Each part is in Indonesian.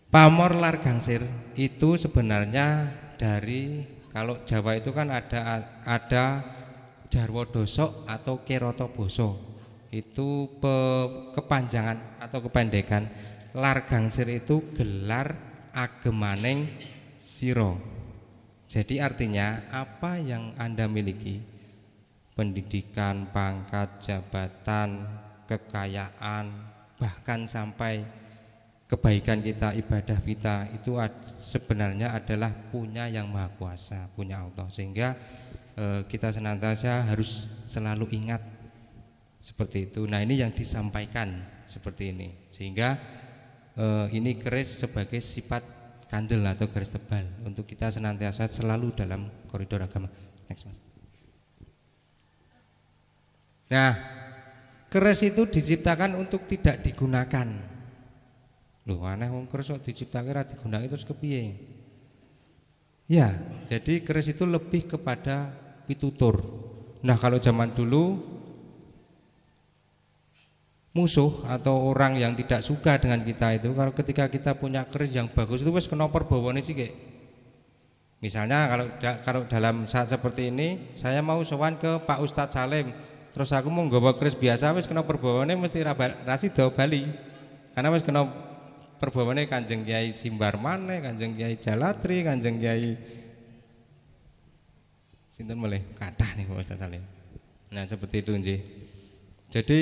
Pamor Largangsir itu sebenarnya dari, kalau Jawa itu kan ada Jarwo Dosok atau Keroto Boso. Itu kepanjangan atau kependekan. Largangsir itu gelar agemaning siro. Jadi artinya apa yang Anda miliki, pendidikan, pangkat, jabatan, kekayaan, bahkan sampai kebaikan kita, ibadah kita, itu sebenarnya adalah punya Yang Maha Kuasa, punya Allah. Sehingga kita senantiasa harus selalu ingat seperti itu. Nah, ini yang disampaikan seperti ini. Sehingga ini keris sebagai sifat kandel atau garis tebal untuk kita senantiasa selalu dalam koridor agama. Next, Mas. Nah, keris itu diciptakan untuk tidak digunakan. Loh, aneh wong keris kok diciptakan ora digunakan terus kepiye? Ya, jadi keris itu lebih kepada pitutur. Nah, kalau zaman dulu musuh atau orang yang tidak suka dengan kita itu, kalau ketika kita punya keris yang bagus itu wis kena perbawane sithik. Misalnya kalau dalam saat seperti ini saya mau sowan ke Pak Ustadz Salim, terus aku mau nggawa keris biasa wis kena perbawane mesti ra sida bali. Karena wis kena perbawane Kanjeng Kyai Simbarmane, Kanjeng Kyai Jalatri, Kanjeng Kyai sinten melih kathah nih Pak Ustadz Salim. Nah, seperti itu nggih. Jadi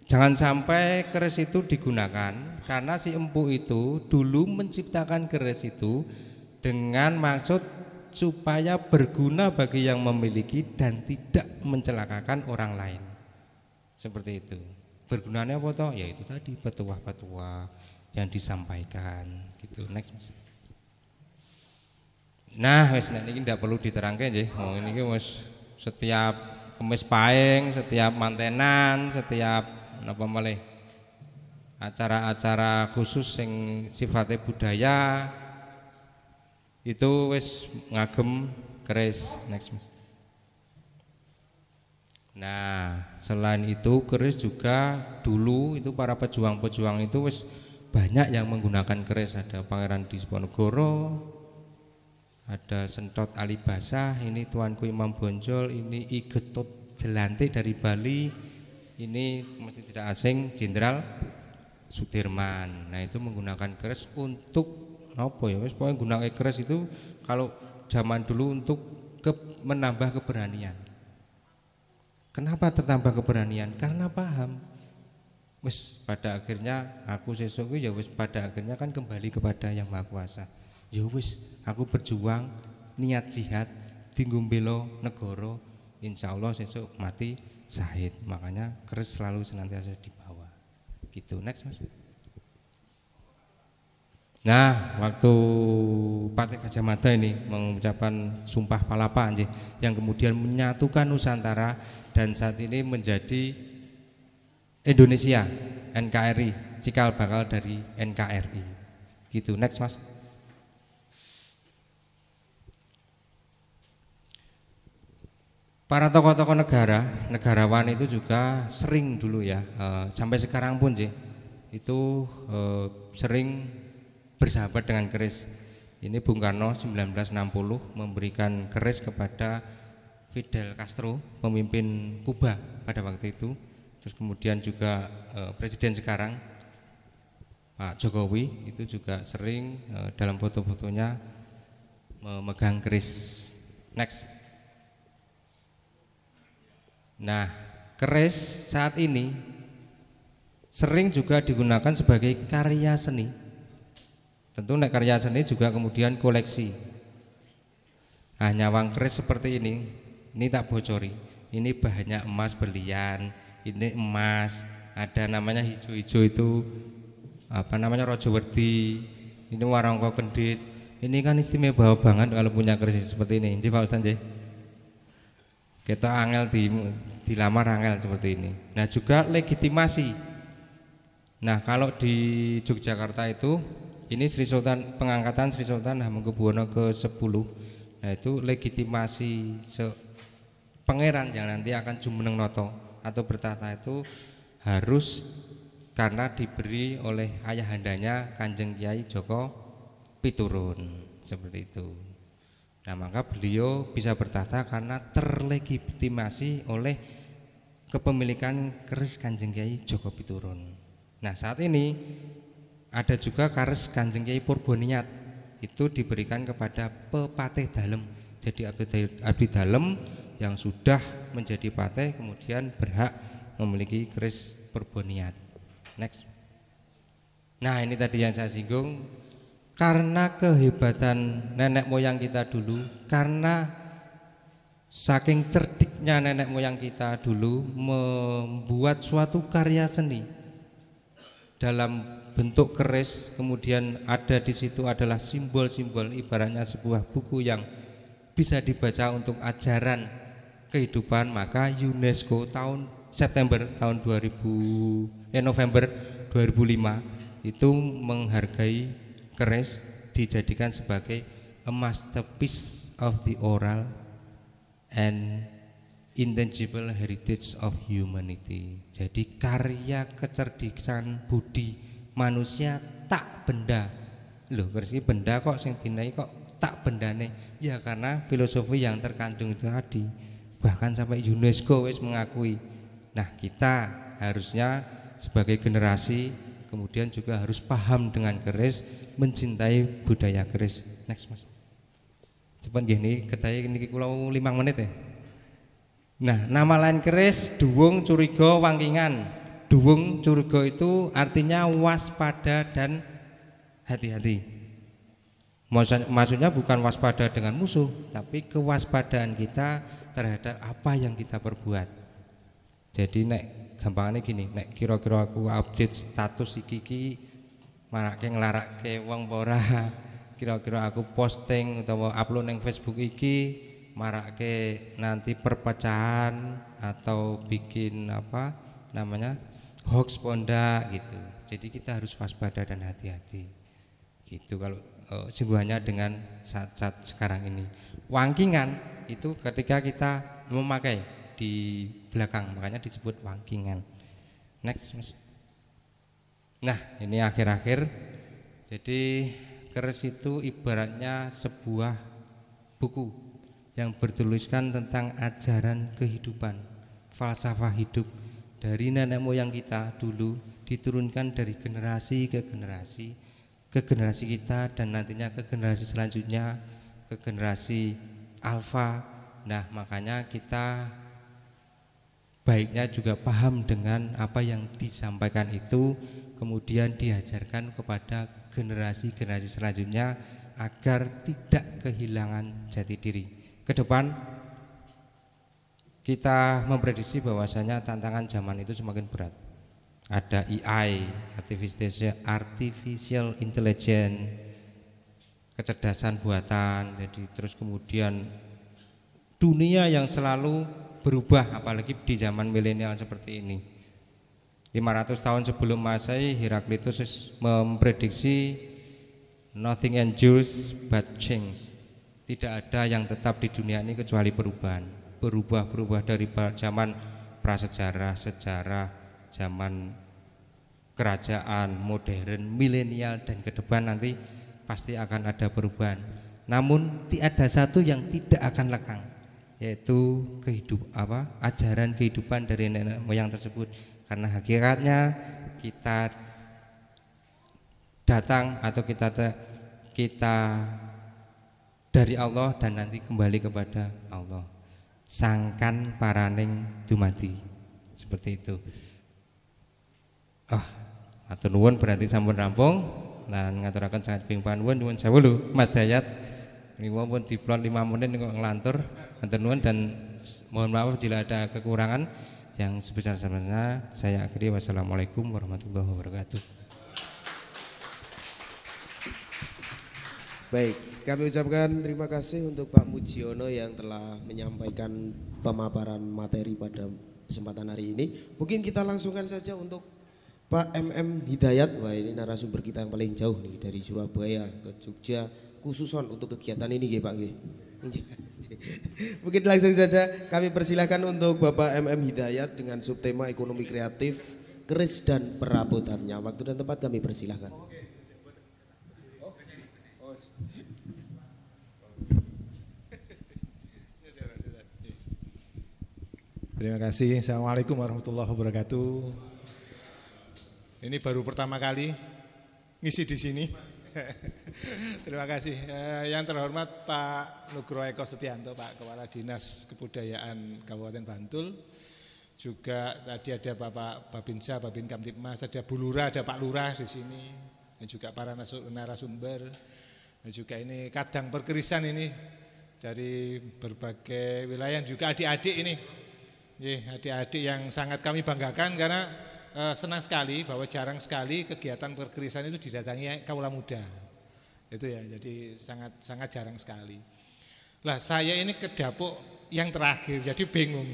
jangan sampai keris itu digunakan, karena si empu itu dulu menciptakan keris itu dengan maksud supaya berguna bagi yang memiliki dan tidak mencelakakan orang lain. Seperti itu. Bergunanya apa toh? Ya itu tadi petuah-petuah yang disampaikan gitu. Next. Nah, wis nek niki ndak perlu diterangke nggih. Oh, ini wis setiap kemis paing, setiap mantenan, setiap napa malih acara-acara khusus yang sifatnya budaya itu wis ngagem keris. Next. Nah, selain itu keris juga dulu itu para pejuang-pejuang itu wis banyak yang menggunakan keris. Ada Pangeran Diponegoro, ada Sentot Alibasah, ini Tuanku Imam Bonjol, ini I Getut Jelantik dari Bali, ini mesti tidak asing Jenderal Sudirman. Nah, itu menggunakan keris untuk apa ya? Wis pokoke gunake keris itu kalau zaman dulu untuk menambah keberanian. Kenapa tertambah keberanian? Karena paham. Wis pada akhirnya aku sesuk ya wis pada akhirnya kan kembali kepada Yang Maha Kuasa. Ya wis aku berjuang niat jihad dinggo mbela negara, insyaallah sesuk mati syahid. Makanya keris selalu senantiasa dibawa. Gitu. Next, Mas. Nah, waktu Patih Gajah Mada ini mengucapkan Sumpah Palapa yang kemudian menyatukan Nusantara dan saat ini menjadi Indonesia, NKRI, cikal bakal dari NKRI. Gitu. Next, Mas. Para tokoh-tokoh negarawan itu juga sering dulu ya, sampai sekarang pun itu sering bersahabat dengan keris. Ini Bung Karno 1960 memberikan keris kepada Fidel Castro, pemimpin Kuba pada waktu itu. Terus kemudian juga presiden sekarang Pak Jokowi itu juga sering dalam foto-fotonya memegang keris. Next. Nah, keris saat ini sering juga digunakan sebagai karya seni. Tentu nek karya seni juga kemudian koleksi. Nah, nyawang keris seperti ini tak bocori. Ini bahannya emas berlian, ini emas, ada namanya hijau-hijau itu apa namanya Rojowerdi, ini warangka kendit. Ini kan istimewa banget kalau punya keris seperti ini. Nggih Pak Ustaz nggih. Kita angel dilamar angel seperti ini. Nah, juga legitimasi. Nah, kalau di Yogyakarta itu ini Sri Sultan, pengangkatan Sri Sultan Hamengkubuwono ke-10. Nah, itu legitimasi pangeran yang nanti akan jumeneng noto atau bertahta itu harus karena diberi oleh ayahandanya Kanjeng Kiai Joko Piturun, seperti itu. Nah, maka beliau bisa bertahta karena terlegitimasi oleh kepemilikan keris Kanjeng Kiai Joko Piturun. Nah, saat ini ada juga keris Kanjeng Kiai Purboniat, itu diberikan kepada pepatih dalem. Jadi abdi dalem yang sudah menjadi patih kemudian berhak memiliki keris Purboniat. Next. Nah, ini tadi yang saya singgung, karena kehebatan nenek moyang kita dulu, karena saking cerdiknya nenek moyang kita dulu membuat suatu karya seni dalam bentuk keris, kemudian ada di situ adalah simbol-simbol, ibaratnya sebuah buku yang bisa dibaca untuk ajaran kehidupan. Maka UNESCO tahun November 2005 itu menghargai keris, dijadikan sebagai a masterpiece of the oral and intangible heritage of humanity. Jadi karya kecerdikan budi manusia tak benda. Loh, keris ini benda kok, sing dinai kok tak bendane? Ya karena filosofi yang terkandung itu tadi. Bahkan sampai UNESCO wis mengakui. Nah, kita harusnya sebagai generasi kemudian juga harus paham dengan keris, mencintai budaya keris. Next, Mas. Cepat gini, ketaya niki kula 5 menit ya. Nah, nama lain keris Duwung Curiga Wangkingan. Duwung Curiga itu artinya waspada dan hati-hati. Maksudnya bukan waspada dengan musuh, tapi kewaspadaan kita terhadap apa yang kita perbuat. Jadi nek gampangane gini, nek kira-kira aku update status iki marake nglarake wong apa ora, kira-kira aku posting utawa upload ning Facebook iki marake nanti perpecahan atau bikin apa namanya hoax ponda gitu. Jadi kita harus waspada dan hati-hati gitu kalau sungguhannya dengan saat-saat sekarang ini. Wangkingan itu ketika kita memakai di belakang, makanya disebut wangkingan. Next, Mas. Nah, ini akhir-akhir. Jadi keris itu ibaratnya sebuah buku yang bertuliskan tentang ajaran kehidupan, falsafah hidup dari nenek moyang kita dulu, diturunkan dari generasi ke generasi kita, dan nantinya ke generasi selanjutnya, ke generasi alfa. Nah, makanya kita baiknya juga paham dengan apa yang disampaikan itu, kemudian diajarkan kepada generasi-generasi selanjutnya agar tidak kehilangan jati diri. Ke depan kita memprediksi bahwasanya tantangan zaman itu semakin berat. Ada AI, artificial intelligence, kecerdasan buatan. Jadi terus kemudian dunia yang selalu berubah, apalagi di zaman milenial seperti ini. 500 tahun sebelum Masehi, Heraklitus memprediksi nothing endures but change. Tidak ada yang tetap di dunia ini kecuali perubahan. Berubah dari zaman prasejarah, sejarah, zaman kerajaan, modern, milenial, dan ke depan nanti pasti akan ada perubahan. Namun tiada satu yang tidak akan lekang, yaitu ajaran kehidupan dari nenek moyang tersebut. Karena hakikatnya kita datang atau kita dari Allah dan nanti kembali kepada Allah. Sangkan paraning dumadi, seperti itu. Matur nuwun, berarti sampun rampung. Lan ngaturaken sangat ping panuwun nyuwun sewu lho Mas Dayat. Niku pun diplot 5 menit kok ngelantur. Matur nuwun dan mohon maaf jika ada kekurangan. Yang sebesar-besarnya saya akhiri. Wassalamualaikum warahmatullahi wabarakatuh. Baik, kami ucapkan terima kasih untuk Pak Mujiono yang telah menyampaikan pemaparan materi pada kesempatan hari ini. Mungkin kita langsungkan saja untuk Pak MM Hidayat. Wah, ini narasumber kita yang paling jauh nih, dari Surabaya ke Jogja khususon untuk kegiatan ini Pak. Mungkin langsung saja kami persilahkan untuk Bapak MM Hidayat dengan subtema ekonomi kreatif keris dan perabotannya. Waktu dan tempat kami persilahkan. Terima kasih. Assalamualaikum warahmatullahi wabarakatuh. Ini baru pertama kali ngisi di sini. Terima kasih. Yang terhormat Pak Nugroho Eko Setianto, Pak Kepala Dinas Kebudayaan Kabupaten Bantul. Juga tadi ada Bapak Babinsa, Babin Kamtipmas, ada Bu Lurah, ada Pak Lurah di sini. Dan juga para narasumber. Dan juga ini kadang perkerisan ini dari berbagai wilayah, juga adik-adik ini. Adik-adik yang sangat kami banggakan karena senang sekali bahwa jarang sekali kegiatan perkerisan itu didatangi kaula muda. Itu ya, jadi sangat jarang sekali. Lah saya ini ke dapur yang terakhir, jadi bingung.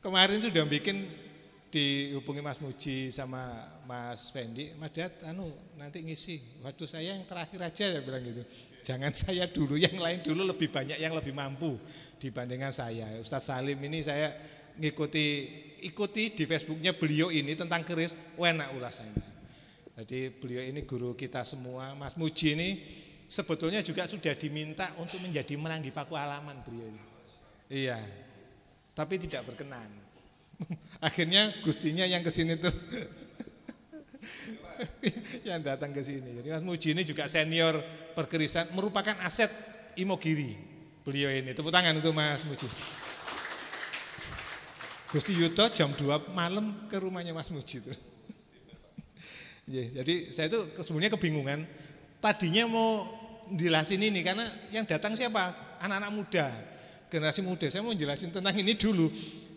Kemarin sudah bikin dihubungi Mas Muji sama Mas Fendi, Mas Dad, nanti ngisi. Waduh saya yang terakhir aja, ya bilang gitu. Jangan saya dulu, yang lain dulu lebih banyak yang lebih mampu dibandingkan saya. Ustadz Salim ini saya ikuti di Facebooknya beliau ini tentang keris, enak ulasannya. Jadi beliau ini guru kita semua. Mas Muji ini sebetulnya juga sudah diminta untuk menjadi menanggi paku halaman beliau ini. Iya, tapi tidak berkenan. Akhirnya gustinya yang kesini terus. Yang datang ke sini. Jadi Mas Muji ini juga senior perkerisan, merupakan aset Imogiri. Beliau ini, tepuk tangan untuk Mas Muji. Gusti Yudo jam 2 malam ke rumahnya Mas Muji terus. Jadi saya itu sebenarnya kebingungan. Tadinya mau jelasin ini karena yang datang siapa? Anak-anak muda, generasi muda. Saya mau jelasin tentang ini dulu.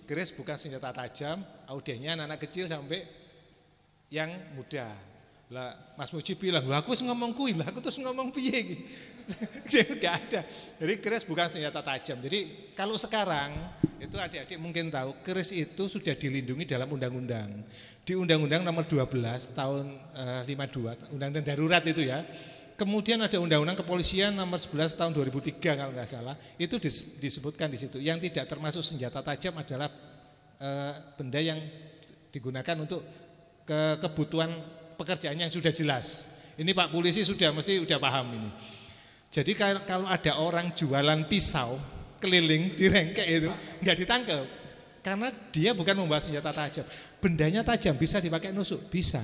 Keris bukan senjata tajam, audiennya anak-anak kecil sampai yang muda. Lah Mas Muji bilang, "Lah aku ngomong kuwi, lah aku terus ngomong piye iki?" Enggak ada. Jadi keris bukan senjata tajam. Jadi kalau sekarang itu adik-adik mungkin tahu, keris itu sudah dilindungi dalam undang-undang. Di Undang-Undang Nomor 12 tahun 52, Undang-Undang darurat itu ya. Kemudian ada Undang-Undang Kepolisian Nomor 11 tahun 2003 kalau nggak salah. Itu disebutkan di situ. Yang tidak termasuk senjata tajam adalah benda yang digunakan untuk kebutuhan pekerjaan yang sudah jelas. Ini Pak Polisi sudah paham ini. Jadi kalau ada orang jualan pisau keliling di rengkek itu nggak ditangkap karena dia bukan membawa senjata tajam. Bendanya tajam, bisa dipakai nusuk, bisa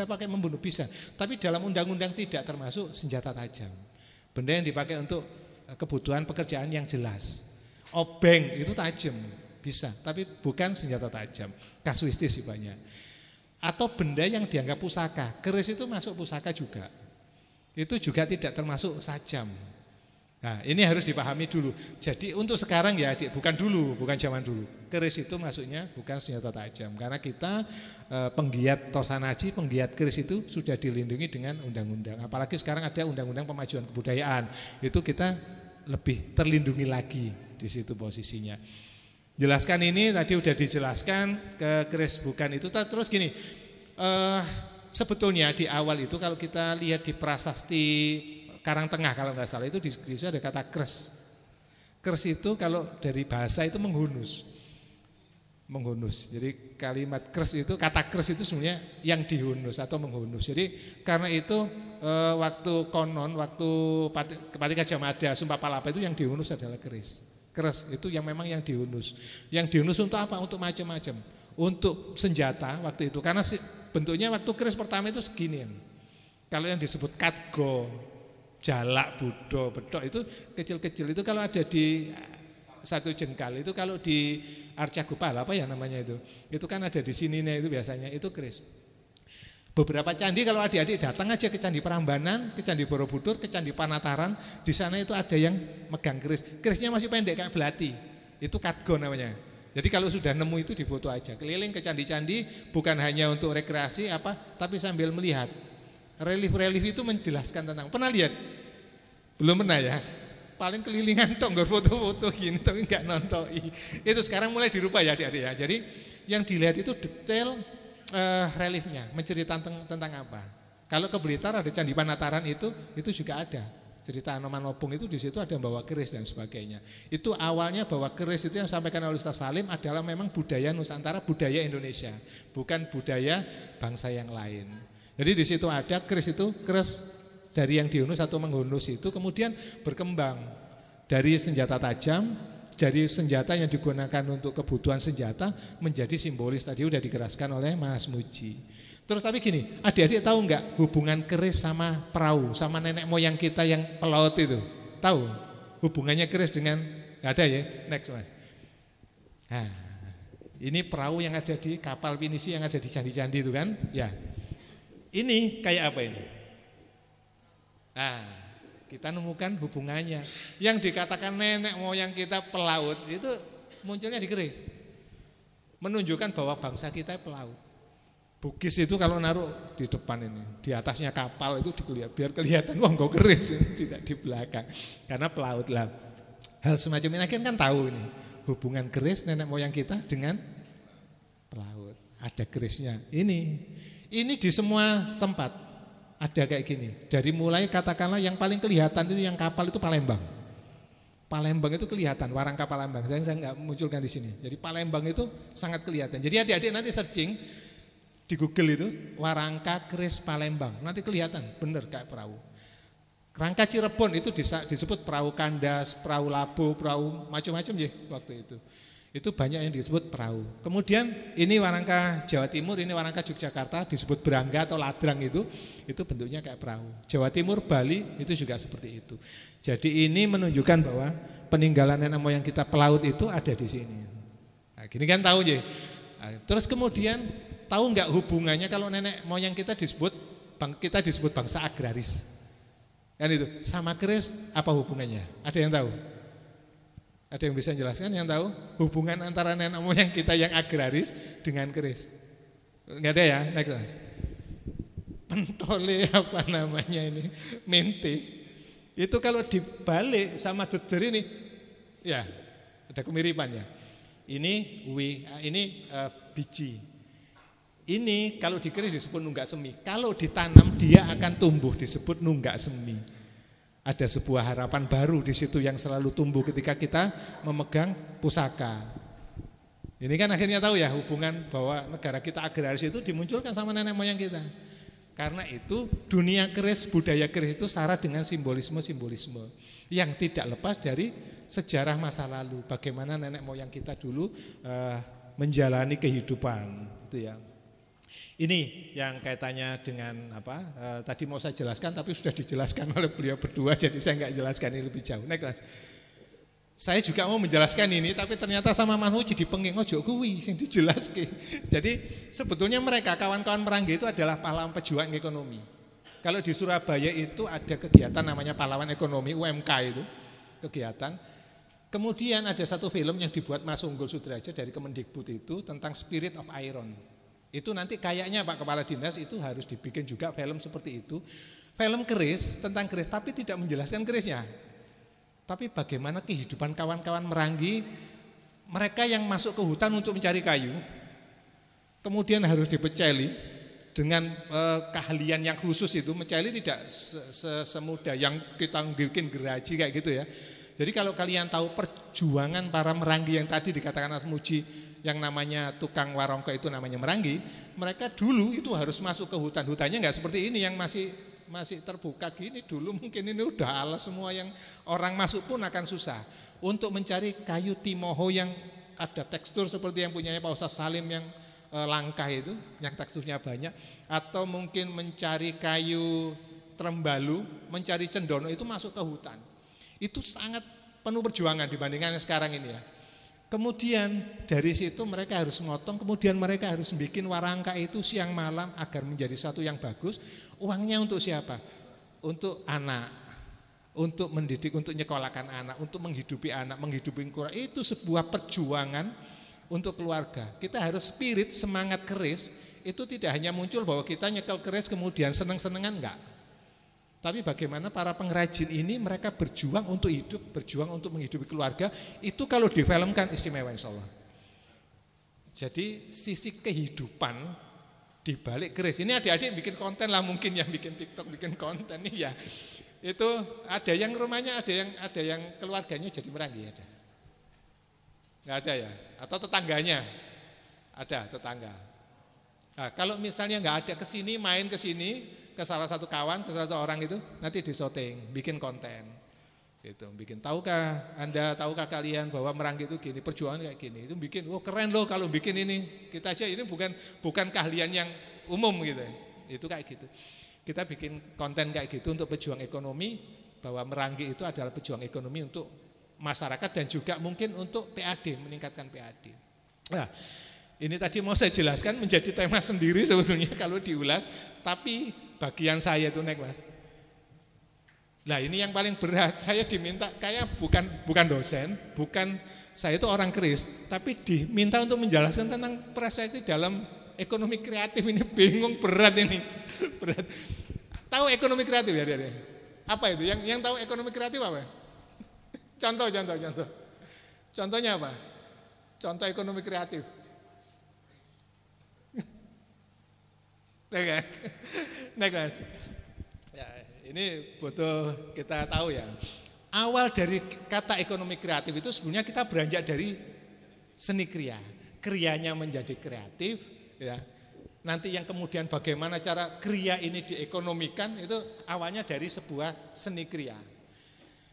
pakai membunuh, bisa. Tapi dalam undang-undang tidak termasuk senjata tajam. Benda yang dipakai untuk kebutuhan pekerjaan yang jelas. Obeng itu tajam, bisa, tapi bukan senjata tajam. Kasuistis sih banyak. Atau benda yang dianggap pusaka, keris itu masuk pusaka juga. Itu juga tidak termasuk sajam. Nah ini harus dipahami dulu. Jadi untuk sekarang ya adik, bukan zaman dulu. Keris itu masuknya bukan senjata tajam. Karena kita penggiat Tosanaji, penggiat keris itu sudah dilindungi dengan undang-undang. Apalagi sekarang ada undang-undang pemajuan kebudayaan. Itu kita lebih terlindungi lagi di situ posisinya. Jelaskan ini tadi udah dijelaskan ke keris bukan itu. Terus gini, sebetulnya di awal itu kalau kita lihat di prasasti Karangtengah kalau nggak salah itu di situ ada kata kres. Kres itu kalau dari bahasa itu menghunus. Jadi kalimat kres itu, kata kres itu sebenarnya yang dihunus atau menghunus. Jadi karena itu waktu Pati Gajah Sumpah Palapa itu yang dihunus adalah keris. Keris itu yang memang yang dihunus. Yang dihunus untuk apa? Untuk macam-macam. Untuk senjata waktu itu. Karena bentuknya waktu keris pertama itu segini. Kalau yang disebut katgo, jalak, budo, bedok itu kecil-kecil. Itu kalau ada di satu jengkal. Itu kalau di Arcagopal apa ya namanya itu. Itu kan ada di sini itu biasanya. Itu keris. Beberapa candi kalau adik-adik datang aja ke Candi Prambanan, ke Candi Borobudur, ke Candi Panataran, di sana itu ada yang megang keris. Kerisnya masih pendek kayak belati. Itu katgo namanya. Jadi kalau sudah nemu itu difoto aja. Keliling ke candi-candi bukan hanya untuk rekreasi apa, tapi sambil melihat. Relief-relief itu menjelaskan tentang. Pernah lihat? Belum pernah ya? Paling kelilingan tok nggo foto-foto gini tapi enggak nontoi. Itu sekarang mulai dirubah ya adik-adik ya. Jadi yang dilihat itu detail reliefnya, menceritakan tentang apa. Kalau ke Blitar ada Candi Panataran itu juga ada cerita Anoman Lobong itu di situ ada bawa keris dan sebagainya. Itu awalnya bawa keris itu yang sampaikan oleh Ustaz Salim adalah memang budaya Nusantara, budaya Indonesia, bukan budaya bangsa yang lain. Jadi di situ ada keris itu, keris dari yang dihunus atau menghunus itu kemudian berkembang dari senjata tajam, dari senjata yang digunakan untuk kebutuhan senjata menjadi simbolis tadi udah dikeraskan oleh Mas Muji. Terus tapi gini, adik-adik tahu nggak hubungan keris sama perahu, sama nenek moyang kita yang pelaut itu? Tahu hubungannya keris dengan, nggak ada ya? Next Mas. Nah, ini perahu yang ada di kapal pinisi yang ada di candi-candi itu kan? Ya. Ini kayak apa ini? Nah, kita nemukan hubungannya. Yang dikatakan nenek moyang kita pelaut itu munculnya di keris. Menunjukkan bahwa bangsa kita pelaut. Bugis itu kalau naruh di depan ini, di atasnya kapal itu biar kelihatan wah kok keris, tidak di belakang. Karena pelaut lah. Hal semacam ini kan tahu ini hubungan keris nenek moyang kita dengan pelaut. Ada kerisnya. Ini di semua tempat ada kayak gini. Dari mulai katakanlah yang paling kelihatan itu yang kapal itu Palembang. Palembang itu kelihatan, Warangka Palembang. Saya nggak munculkan di sini. Jadi Palembang itu sangat kelihatan. Jadi adik-adik nanti searching di Google itu Warangka Keris Palembang, nanti kelihatan bener kayak perahu. Rangka Cirebon itu disebut perahu kandas, perahu labo, perahu macam-macam ya waktu itu. Itu banyak yang disebut perahu. Kemudian ini Warangka Jawa Timur, ini Warangka Yogyakarta disebut berangga atau ladrang itu bentuknya kayak perahu. Jawa Timur, Bali itu juga seperti itu. Jadi ini menunjukkan bahwa peninggalan nenek moyang kita pelaut itu ada di sini. Nah, gini kan tahu ya. Nah, terus kemudian tahu nggak hubungannya kalau nenek moyang kita disebut bangsa agraris? Kan itu, sama keris apa hubungannya? Ada yang tahu? Ada yang bisa menjelaskan? Yang tahu hubungan antara nenek moyang kita yang agraris dengan keris? Nggak ada ya? Next. Pentole apa namanya ini? Mente. Itu kalau dibalik sama dejer ini, ya ada kemiripan ya. Ini biji. Ini kalau dikeris disebut nunggak semi. Kalau ditanam dia akan tumbuh disebut nunggak semi. Ada sebuah harapan baru di situ yang selalu tumbuh ketika kita memegang pusaka. Ini kan akhirnya tahu ya hubungan bahwa negara kita agraris itu dimunculkan sama nenek moyang kita. Karena itu dunia keris, budaya keris itu syarat dengan simbolisme-simbolisme yang tidak lepas dari sejarah masa lalu. Bagaimana nenek moyang kita dulu menjalani kehidupan itu ya. Ini yang kaitannya dengan apa? Tadi mau saya jelaskan tapi sudah dijelaskan oleh beliau berdua, jadi saya nggak jelaskan ini lebih jauh. Next kelas. Saya juga mau menjelaskan ini tapi ternyata sama Manhuji dipenging ojo kuwi sing dijelaske. Jadi sebetulnya mereka kawan-kawan Merangge itu adalah pahlawan pejuang ekonomi. Kalau di Surabaya itu ada kegiatan namanya pahlawan ekonomi UMK itu kegiatan. Kemudian ada satu film yang dibuat Mas Unggul Sudrajat dari Kemendikbud itu tentang Spirit of Iron. Itu nanti kayaknya Pak Kepala Dinas itu harus dibikin juga film seperti itu. Film keris, tentang keris, tapi tidak menjelaskan kerisnya. Tapi bagaimana kehidupan kawan-kawan Meranggi, mereka yang masuk ke hutan untuk mencari kayu, kemudian harus dipeceli dengan keahlian yang khusus itu. Menceli tidak semudah yang kita bikin geraji kayak gitu ya. Jadi kalau kalian tahu perjuangan para Meranggi yang tadi dikatakan Mas Muji, yang namanya tukang warongko itu namanya Meranggi, mereka dulu itu harus masuk ke hutan. Hutannya enggak seperti ini yang masih terbuka gini, dulu mungkin ini udah alas semua yang orang masuk pun akan susah. Untuk mencari kayu timoho yang ada tekstur seperti yang punyanya Pak Ustaz Salim yang langka itu, yang teksturnya banyak, atau mungkin mencari kayu trembalu, mencari cendono itu masuk ke hutan. Itu sangat penuh perjuangan dibandingkan sekarang ini ya. Kemudian dari situ mereka harus motong, kemudian mereka harus bikin warangka itu siang malam agar menjadi satu yang bagus. Uangnya untuk siapa? Untuk anak, untuk mendidik, untuk nyekolahkan anak, untuk menghidupi anak, menghidupi keluarga. Itu sebuah perjuangan untuk keluarga. Kita harus spirit, semangat keris, itu tidak hanya muncul bahwa kita nyekel keris kemudian seneng-senengan, enggak. Tapi bagaimana para pengrajin ini mereka berjuang untuk hidup, berjuang untuk menghidupi keluarga, itu kalau difilmkan istimewa insyaallah. Jadi sisi kehidupan di balik keris. Ini adik-adik bikin konten lah mungkin yang bikin TikTok, bikin konten nih ya. Itu ada yang rumahnya ada yang keluarganya jadi Merangi ada. Enggak ada ya? Atau tetangganya? Ada tetangga. Nah, kalau misalnya nggak ada kesini, main kesini ke salah satu kawan, ke salah satu orang itu nanti disyuting, bikin konten, gitu. Bikin tahukah kalian bahwa Merangi itu gini, perjuangan kayak gini, itu bikin, oh keren loh kalau bikin ini. Kita aja ini bukan keahlian yang umum gitu, itu kayak gitu. Kita bikin konten kayak gitu untuk pejuang ekonomi, bahwa Merangi itu adalah pejuang ekonomi untuk masyarakat dan juga mungkin untuk PAD, meningkatkan PAD. Nah, ini tadi mau saya jelaskan menjadi tema sendiri sebetulnya kalau diulas, tapi bagian saya itu naik Mas. Nah ini yang paling berat, saya diminta kayak bukan dosen, saya itu orang keris, tapi diminta untuk menjelaskan tentang perspektif dalam ekonomi kreatif ini bingung berat ini, berat. Tahu ekonomi kreatif ya dia? Apa itu? Yang tahu ekonomi kreatif apa? Contoh. Contohnya apa? Contoh ekonomi kreatif. Naik Mas. Ya, ini butuh kita tahu ya. Awal dari kata ekonomi kreatif itu sebenarnya kita beranjak dari seni kriya. Kriyanya menjadi kreatif, ya. Nanti yang kemudian bagaimana cara kriya ini diekonomikan itu awalnya dari sebuah seni kriya.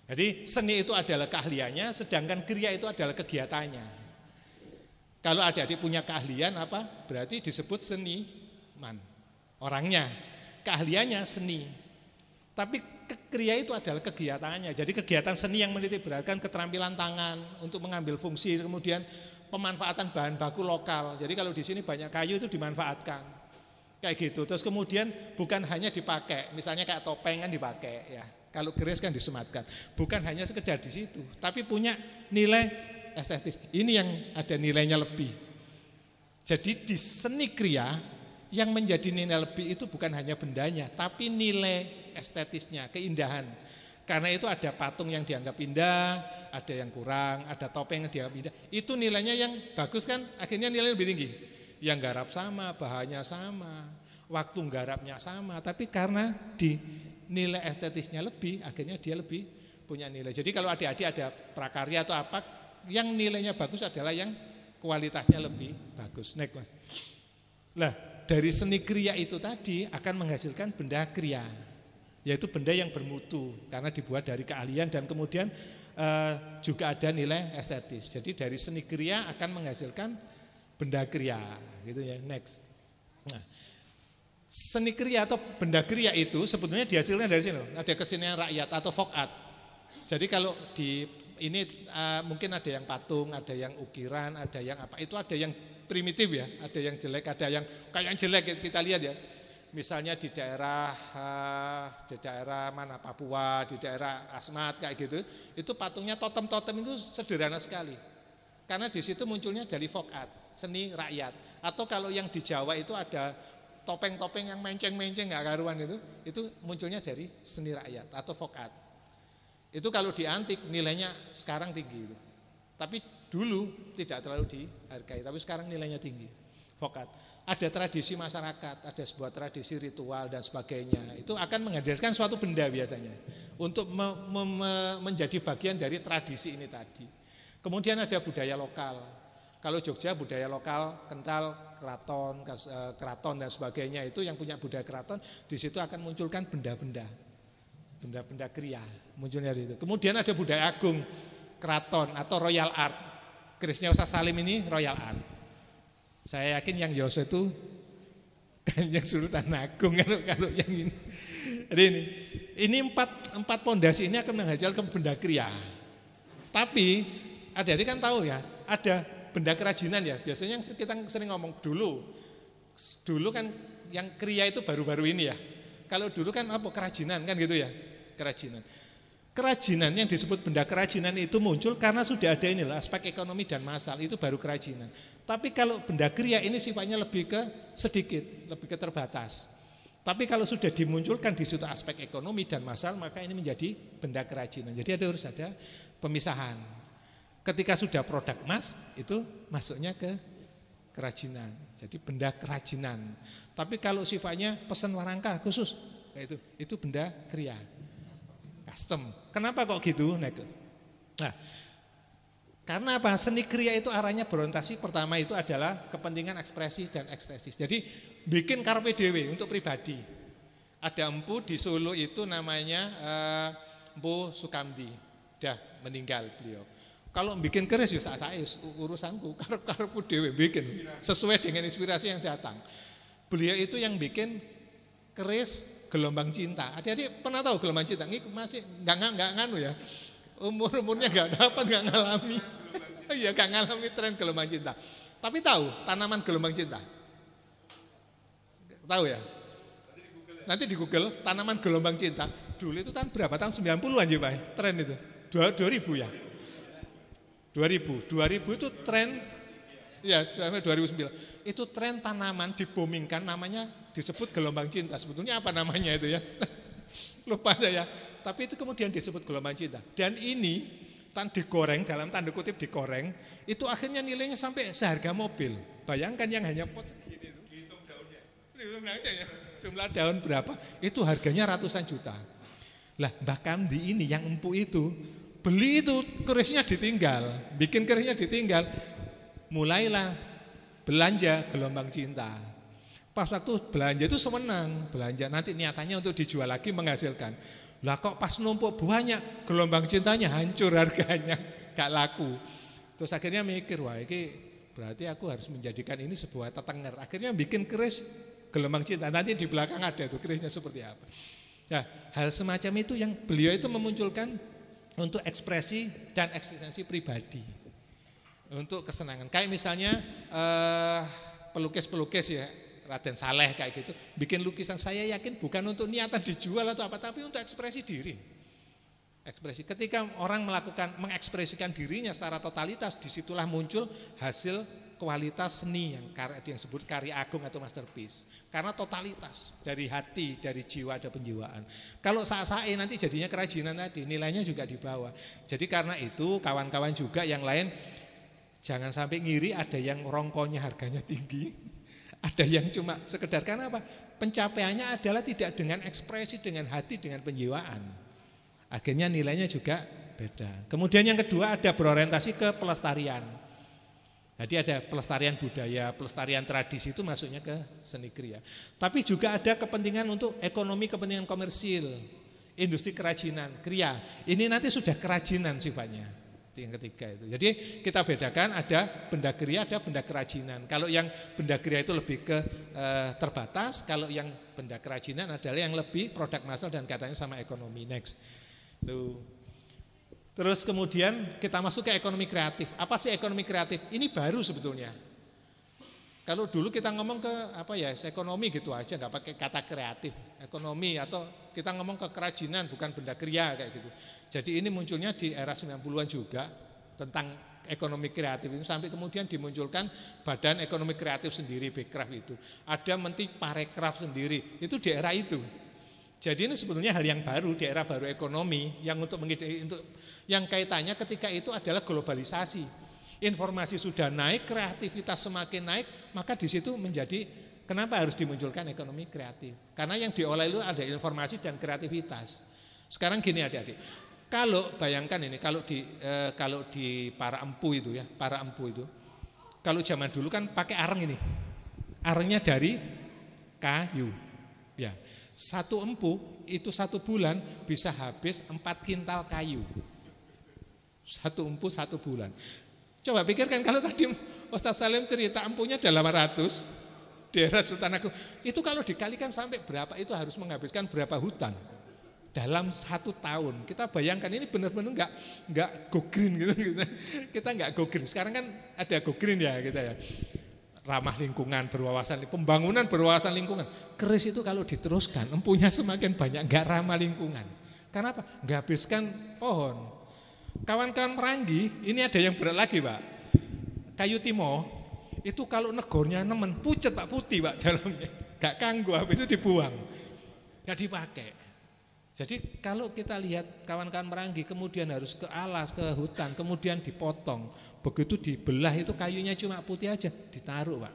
Jadi seni itu adalah keahliannya, sedangkan kriya itu adalah kegiatannya. Kalau adik-adik punya keahlian apa? Berarti disebut seniman. Orangnya, keahliannya seni. Tapi kriya itu adalah kegiatannya. Jadi kegiatan seni yang menitik beratkan keterampilan tangan untuk mengambil fungsi, kemudian pemanfaatan bahan baku lokal. Jadi kalau di sini banyak kayu itu dimanfaatkan. Kayak gitu. Terus kemudian bukan hanya dipakai, misalnya kayak topeng kan dipakai ya. Kalau keris kan disematkan. Bukan hanya sekedar di situ, tapi punya nilai estetis. Ini yang ada nilainya lebih. Jadi di seni kriya yang menjadi nilai lebih itu bukan hanya bendanya, tapi nilai estetisnya, keindahan. Karena itu ada patung yang dianggap indah, ada yang kurang, ada topeng yang dianggap indah. Itu nilainya yang bagus kan, akhirnya nilai lebih tinggi. Yang garap sama, bahannya sama, waktu garapnya sama, tapi karena di nilai estetisnya lebih, akhirnya dia lebih punya nilai. Jadi kalau adik-adik ada prakarya atau apa, yang nilainya bagus adalah yang kualitasnya lebih bagus. Next Mas. Nah, dari seni kriya itu tadi akan menghasilkan benda kriya, yaitu benda yang bermutu karena dibuat dari keahlian dan kemudian juga ada nilai estetis. Jadi dari seni kriya akan menghasilkan benda kriya, gitu ya. Next. Nah, seni kriya atau benda kriya itu sebetulnya dihasilkan dari sini, ada kesenian rakyat atau folk art. Jadi kalau di ini mungkin ada yang patung, ada yang ukiran, ada yang apa? Itu ada yang primitif ya, ada yang jelek, ada yang kayak yang jelek kita lihat ya. Misalnya di daerah mana Papua, di daerah Asmat kayak gitu, itu patungnya totem-totem itu sederhana sekali. Karena di situ munculnya dari folk art, seni rakyat. Atau kalau yang di Jawa itu ada topeng-topeng yang menceng-menceng nggak karuan itu munculnya dari seni rakyat atau folk art. Itu kalau di antik nilainya sekarang tinggi. Tapi dulu tidak terlalu dihargai, tapi sekarang nilainya tinggi. Folk art. Ada tradisi masyarakat, ada sebuah tradisi ritual dan sebagainya. Itu akan menghadirkan suatu benda biasanya untuk menjadi bagian dari tradisi ini tadi. Kemudian ada budaya lokal. Kalau Jogja budaya lokal kental keraton dan sebagainya, itu yang punya budaya keraton di situ akan munculkan benda-benda kriya munculnya itu. Kemudian ada budaya agung keraton atau royal art. Kerisnya Ustaz Salim ini royal art. Saya yakin yang Yoso itu kan yang Sultan Agung kalau yang ini. Jadi ini empat pondasi ini akan menghasilkan benda kriya. Tapi adik-adik kan tahu ya, ada benda kerajinan ya. Biasanya yang kita sering ngomong dulu kan yang kriya itu baru-baru ini ya. Kalau dulu kan apa kerajinan kan gitu ya, kerajinan. Kerajinan yang disebut benda kerajinan itu muncul karena sudah ada inilah aspek ekonomi dan massal, itu baru kerajinan. Tapi kalau benda kriya ini sifatnya lebih ke sedikit, lebih ke terbatas. Tapi kalau sudah dimunculkan di situ aspek ekonomi dan massal, maka ini menjadi benda kerajinan. Jadi harus ada pemisahan. Ketika sudah produk emas, itu masuknya ke kerajinan. Jadi benda kerajinan. Tapi kalau sifatnya pesan warangka khusus, itu benda kriya. custom. Kenapa kok gitu? Nah, karena apa? Seni kriya itu arahnya berorientasi pertama itu adalah kepentingan ekspresi dan ekstesis. Jadi bikin karpe dewe untuk pribadi. Ada empu di Solo itu namanya Empu Sukamdi, dah meninggal beliau. Kalau bikin keris ya saya urusanku, karepku dewe bikin sesuai dengan inspirasi yang datang. Beliau itu yang bikin keris gelombang cinta. Adik-adik pernah tahu gelombang cinta? Ini masih nggak nganu ya. Umurnya nggak dapat, nggak ngalami. Iya, nggak ngalami tren gelombang cinta. Tapi tahu tanaman gelombang cinta? Tahu ya? Nanti di Google tanaman gelombang cinta. Dulu itu tahun berapa? Tahun 90-an ya Pak, tren itu. 2000 ya. 2000 itu tren, ya 2009. Itu tren tanaman dibomingkan, namanya disebut gelombang cinta. Sebetulnya apa namanya itu ya? Lupa saya, tapi itu kemudian disebut gelombang cinta. Dan ini digoreng, dalam tanda kutip digoreng, itu akhirnya nilainya sampai seharga mobil. Bayangkan yang hanya pot segini itu, dihitung daunnya ya. Jumlah daun berapa, itu harganya ratusan juta. Lah Mbah Kamdi ini yang empu itu, beli itu kerisnya ditinggal, bikin kerisnya ditinggal, mulailah belanja gelombang cinta. Pas waktu belanja itu semenang, belanja nanti niatannya untuk dijual lagi menghasilkan. Lah kok pas numpuk banyak, gelombang cintanya hancur harganya, gak laku. Terus akhirnya mikir, wah ini berarti aku harus menjadikan ini sebuah tetenger. Akhirnya bikin keris gelombang cinta, nanti di belakang ada tuh kerisnya seperti apa. Nah, hal semacam itu yang beliau itu memunculkan untuk ekspresi dan eksistensi pribadi. Untuk kesenangan, kayak misalnya pelukis-pelukis ya, Raden Saleh kayak gitu, bikin lukisan saya yakin bukan untuk niatan dijual atau apa, tapi untuk ekspresi diri. Ekspresi. Ketika orang mengekspresikan dirinya secara totalitas, disitulah muncul hasil kualitas seni yang disebut karya agung atau masterpiece. Karena totalitas dari hati, dari jiwa ada penjiwaan. Kalau sae nanti jadinya kerajinan tadi, nilainya juga di bawah. Jadi karena itu kawan-kawan juga yang lain jangan sampai ngiri, ada yang rongkonya harganya tinggi. Ada yang cuma sekedar, karena apa? Pencapaiannya adalah tidak dengan ekspresi, dengan hati, dengan penjiwaan. Akhirnya nilainya juga beda. Kemudian yang kedua ada berorientasi ke pelestarian. Jadi ada pelestarian budaya, pelestarian tradisi, itu masuknya ke seni kriya. Tapi juga ada kepentingan untuk ekonomi, kepentingan komersil, industri kerajinan, kriya. Ini nanti sudah kerajinan sifatnya. Yang ketiga itu. Jadi kita bedakan ada benda kriya, ada benda kerajinan. Kalau yang benda kriya itu lebih ke terbatas, kalau yang benda kerajinan adalah yang lebih produk massal dan katanya sama ekonomi. Next. Tuh. Terus kemudian kita masuk ke ekonomi kreatif. Apa sih ekonomi kreatif? Ini baru sebetulnya. Kalau dulu kita ngomong ke ekonomi gitu aja, nggak pakai kata kreatif, ekonomi, atau kita ngomong ke kerajinan bukan benda kriya kayak gitu. Jadi ini munculnya di era 90-an juga tentang ekonomi kreatif itu, sampai kemudian dimunculkan Badan Ekonomi Kreatif sendiri, Bekraf itu. Ada Menteri Parekraf sendiri, itu di era itu. Jadi ini sebetulnya hal yang baru di era baru ekonomi yang untuk yang kaitannya ketika itu adalah globalisasi. Informasi sudah naik, kreativitas semakin naik, maka di situ menjadi kenapa harus dimunculkan ekonomi kreatif? Karena yang diolah itu ada informasi dan kreativitas. Sekarang gini adik-adik, kalau bayangkan ini, kalau di para empu itu ya, kalau zaman dulu kan pakai areng ini, arengnya dari kayu, ya. Satu empu itu 1 bulan bisa habis 4 kintal kayu. Satu empu 1 bulan. Coba pikirkan kalau tadi Ustaz Salim cerita empunya ada 800 di era Sultan Agung. Itu kalau dikalikan sampai berapa, itu harus menghabiskan berapa hutan dalam 1 tahun. Kita bayangkan ini benar-benar enggak go green gitu. Kita enggak go green. Sekarang kan ada go green ya kita ya. Ramah lingkungan, berwawasan, pembangunan berwawasan lingkungan. Keris itu kalau diteruskan empunya semakin banyak, enggak ramah lingkungan. Karena apa? Enggak habiskan pohon. Kawan-kawan Meranggi, ini ada yang berat lagi Pak. Kayu timo, itu kalau negornya nemen, pucet Pak, putih Pak dalamnya. Gak kanggo, habis itu dibuang. Gak dipakai. Jadi kalau kita lihat kawan-kawan Meranggi, kemudian harus ke alas, ke hutan, kemudian dipotong. Begitu dibelah itu kayunya cuma putih aja, ditaruh Pak.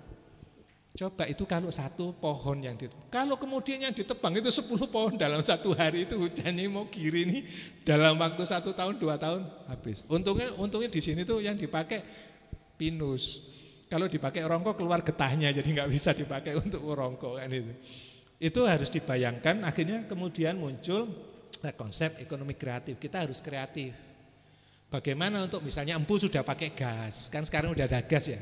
Coba itu kalau satu pohon yang kalau kemudian yang ditebang itu 10 pohon dalam satu hari, itu hujannya mau giri ini dalam waktu 1 tahun 2 tahun habis. Untungnya di sini tuh yang dipakai pinus. Kalau dipakai rongko keluar getahnya, jadi nggak bisa dipakai untuk rongko kan itu. Itu harus dibayangkan. Akhirnya kemudian muncul konsep ekonomi kreatif. Kita harus kreatif. Bagaimana untuk misalnya empu sudah pakai gas, kan sekarang udah ada gas ya.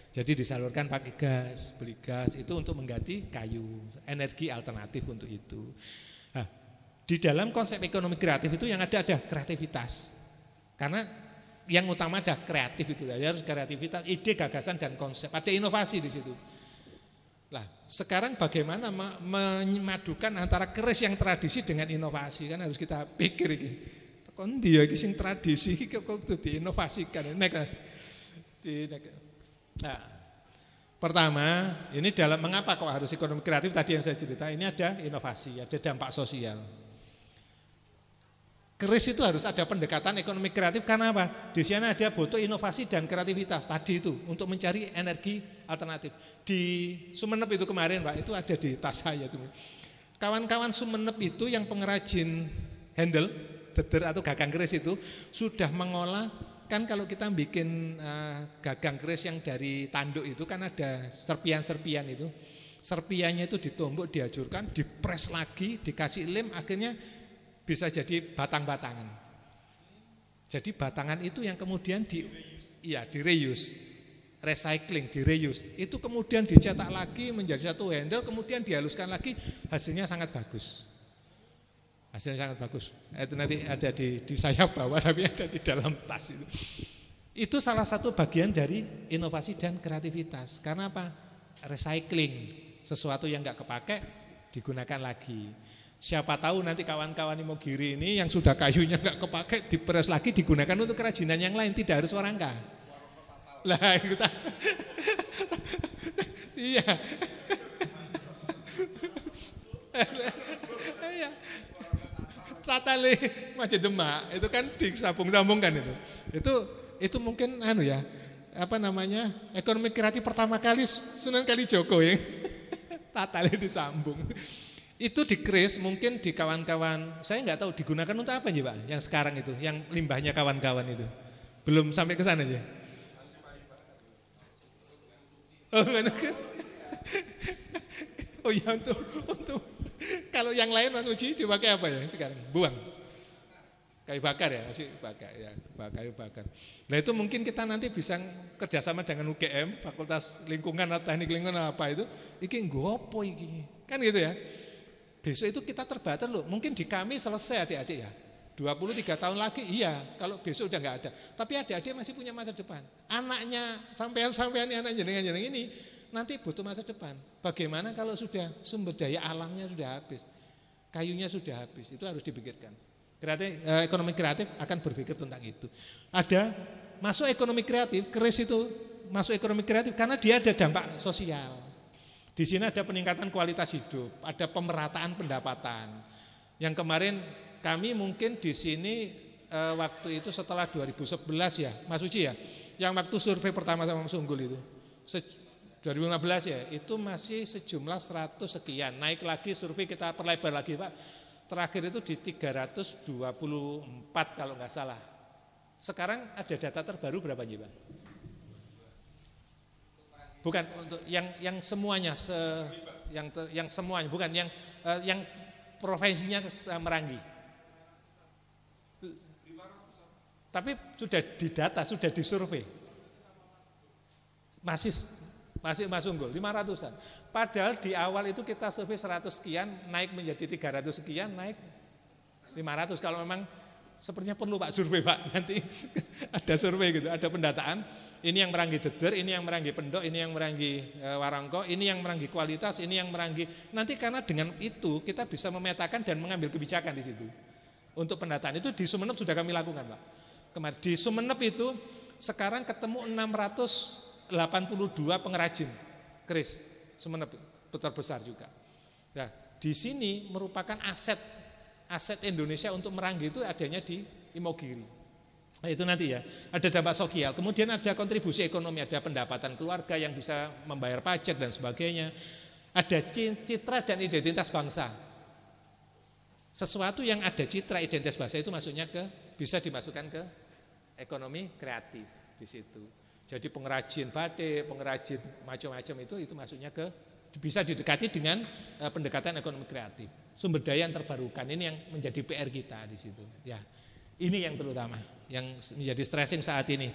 Jadi disalurkan pakai gas, beli gas itu untuk mengganti kayu, energi alternatif untuk itu. Nah, di dalam konsep ekonomi kreatif itu yang ada kreativitas. Karena yang utama ada kreatif itu, jadi harus kreativitas, ide, gagasan dan konsep, ada inovasi di situ. Nah, sekarang bagaimana memadukan antara keris yang tradisi dengan inovasi, kan harus kita pikir iki. Kon dia iki sing tradisi iki kok diinovasikan. Nah, pertama, ini dalam mengapa kok harus ekonomi kreatif tadi yang saya cerita, ini ada inovasi, ada dampak sosial. Keris itu harus ada pendekatan ekonomi kreatif karena apa? Di sana ada butuh inovasi dan kreativitas tadi itu untuk mencari energi alternatif. Di Sumeneb itu kemarin Pak, itu ada di tas saya itu. Kawan-kawan Sumeneb itu yang pengrajin handle, deder atau gagang keris itu sudah mengolah. Kan kalau kita bikin gagang keris yang dari tanduk itu kan ada serpian-serpian itu. Serpiannya itu ditumbuk, dihancurkan, dipres lagi, dikasih lem, akhirnya bisa jadi batang-batangan. Jadi batangan itu yang kemudian di-reuse, recycling, di-reuse. Itu kemudian dicetak lagi menjadi satu handle, kemudian dihaluskan lagi, hasilnya sangat bagus. Hasilnya sangat bagus. Itu nanti ada di saya bawa, tapi ada di dalam tas itu. Itu salah satu bagian dari inovasi dan kreativitas. Karena apa? Recycling, sesuatu yang enggak kepake digunakan lagi. Siapa tahu nanti kawan-kawan Imogiri ini yang sudah kayunya enggak kepake diperes lagi, digunakan untuk kerajinan yang lain, tidak harus warangka. Lah itu. Iya. Iya. Tatale Masjid Demak itu kan disambung-sambungkan itu. Itu mungkin ekonomi kreatif pertama kali Sunan Kalijogo ya. Tatale disambung. Itu di keris mungkin di kawan-kawan, saya nggak tahu digunakan untuk apa nih Pak? Yang sekarang itu, yang limbahnya kawan-kawan itu. Belum sampai ke sana aja. Oh ya untuk kalau yang lain Mas Uji dipakai apa ya sekarang? Buang. Kayu bakar ya, masih bakar ya, kayu bakar. Nah itu mungkin kita nanti bisa kerjasama dengan UGM, Fakultas Lingkungan atau Teknik Lingkungan apa itu, iki nggopo iki, kan gitu ya. Besok itu kita terbatas loh, mungkin di kami selesai adik-adik ya, 23 tahun lagi iya, kalau besok udah nggak ada. Tapi adik-adik masih punya masa depan. Anaknya, sampean anak jenengan ini nanti butuh masa depan. Bagaimana kalau sudah sumber daya alamnya sudah habis, kayunya sudah habis, itu harus dipikirkan. Ekonomi kreatif akan berpikir tentang itu. Ada masuk ekonomi kreatif, keris itu masuk ekonomi kreatif karena dia ada dampak sosial. Di sini ada peningkatan kualitas hidup, ada pemerataan pendapatan. Yang kemarin kami mungkin di sini waktu itu setelah 2011 ya, Mas Uci ya, yang waktu survei pertama sama Mas Unggul itu. 2015 ya, itu masih sejumlah 100 sekian, naik lagi survei kita perlebar lagi Pak, terakhir itu di 324 kalau nggak salah. Sekarang ada data terbaru berapa nih Pak? Bukan untuk yang semuanya, yang semuanya, bukan yang provinsinya Merangi. Tapi sudah didata, sudah disurvei. Masih Mas Unggul 500-an. Padahal di awal itu kita survei 100 sekian, naik menjadi 300 sekian, naik 500. Kalau memang sepertinya perlu Pak survei Pak, nanti ada survei gitu, ada pendataan. Ini yang Merangi Deder, ini yang Merangi Pendok, ini yang Merangi Warangko, ini yang Merangi kualitas, ini yang Merangi. Nanti karena dengan itu kita bisa memetakan dan mengambil kebijakan di situ. Untuk pendataan itu di Sumeneb sudah kami lakukan Pak. Kemarin di Sumeneb itu sekarang ketemu 682 pengrajin keris Sumeneb terbesar juga. Nah, di sini merupakan aset Indonesia untuk Merangi itu adanya di Imogiri. Nah, itu nanti ya, ada dampak sosial, kemudian ada kontribusi ekonomi, ada pendapatan keluarga yang bisa membayar pajak dan sebagainya. Ada citra dan identitas bangsa. Sesuatu yang ada citra identitas bangsa itu masuknya bisa dimasukkan ke ekonomi kreatif di situ. Jadi pengrajin batik, pengrajin macam-macam itu masuknya bisa didekati dengan pendekatan ekonomi kreatif. Sumber daya yang terbarukan ini yang menjadi PR kita di situ. Ya, ini yang terutama, yang menjadi stressing saat ini.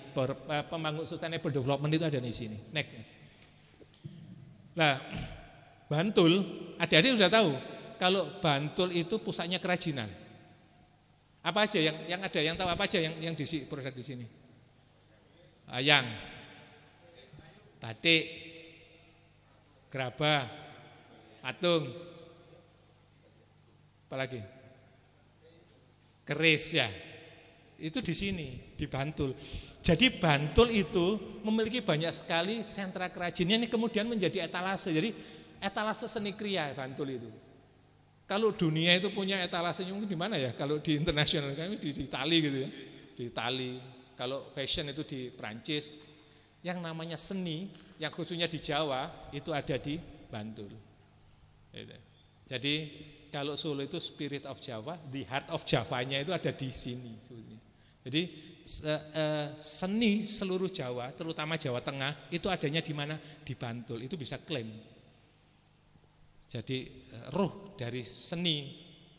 Pembangunan sustainable development itu ada di sini. Next. Nah, Bantul, adik-adik sudah tahu kalau Bantul itu pusatnya kerajinan. Apa aja yang ada yang tahu apa aja yang di produk di sini? Ayang, batik, gerabah, patung, apalagi? Keris ya. Itu di sini, di Bantul. Jadi Bantul itu memiliki banyak sekali sentra kerajinan yang kemudian menjadi etalase. Jadi etalase seni kriya Bantul itu. Kalau dunia itu punya etalasenya mungkin di mana ya? Kalau di internasional kami di Itali gitu ya. Di Itali. Kalau fashion itu di Prancis. Yang namanya seni, yang khususnya di Jawa itu ada di Bantul. Jadi kalau Solo itu spirit of Jawa, the heart of Javanya itu ada di sini. Jadi seni seluruh Jawa, terutama Jawa Tengah itu adanya di mana? Di Bantul. Itu bisa klaim. Jadi ruh dari seni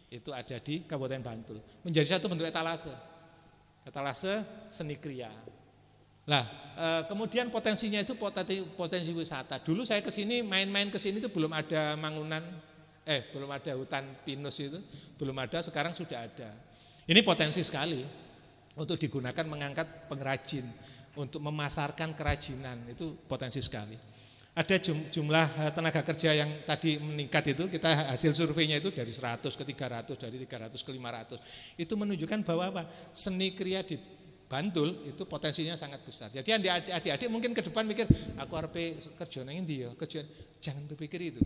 itu ada di Kabupaten Bantul. Menjadi satu bentuk etalase seni kriya. Nah, kemudian potensinya itu potensi wisata. Dulu saya kesini main-main kesini itu belum ada belum ada hutan pinus itu, belum ada. Sekarang sudah ada. Ini potensi sekali untuk digunakan mengangkat pengrajin, untuk memasarkan kerajinan itu potensi sekali. Ada jumlah tenaga kerja yang tadi meningkat itu, kita hasil surveinya itu dari 100 ke 300, dari 300 ke 500. Itu menunjukkan bahwa apa? Seni kriya di Bantul itu potensinya sangat besar. Jadi adik-adik mungkin ke depan mikir, aku harus kerja nang ndi ya? Jangan berpikir itu.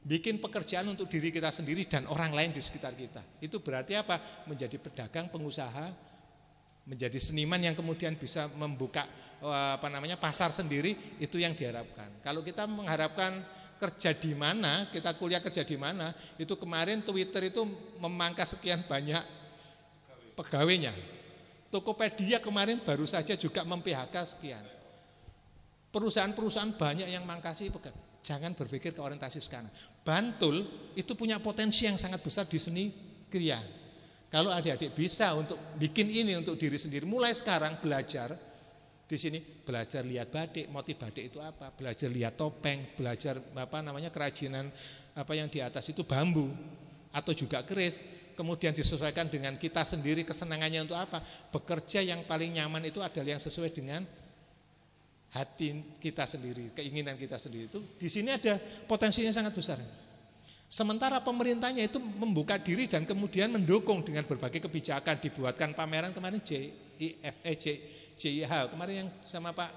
Bikin pekerjaan untuk diri kita sendiri dan orang lain di sekitar kita. Itu berarti apa? Menjadi pedagang, pengusaha, menjadi seniman yang kemudian bisa membuka pasar sendiri, itu yang diharapkan. Kalau kita mengharapkan kerja di mana, kita kuliah kerja di mana, itu kemarin Twitter itu memangkas sekian banyak pegawainya. Tokopedia kemarin baru saja juga mem-PHK sekian. Perusahaan-perusahaan banyak yang mangkasi pegawai. Jangan berpikir ke orientasi sekarang. Bantul itu punya potensi yang sangat besar di seni kriya. Kalau adik-adik bisa untuk bikin ini untuk diri sendiri, mulai sekarang belajar di sini, belajar lihat batik, motif batik itu apa, belajar lihat topeng, belajar kerajinan apa yang di atas itu bambu atau juga keris, kemudian disesuaikan dengan kita sendiri kesenangannya untuk apa. Bekerja yang paling nyaman itu adalah yang sesuai dengan hati kita sendiri, keinginan kita sendiri. Itu di sini ada potensinya sangat besar. Sementara pemerintahnya itu membuka diri dan kemudian mendukung dengan berbagai kebijakan. Dibuatkan pameran kemarin JIH kemarin yang sama Pak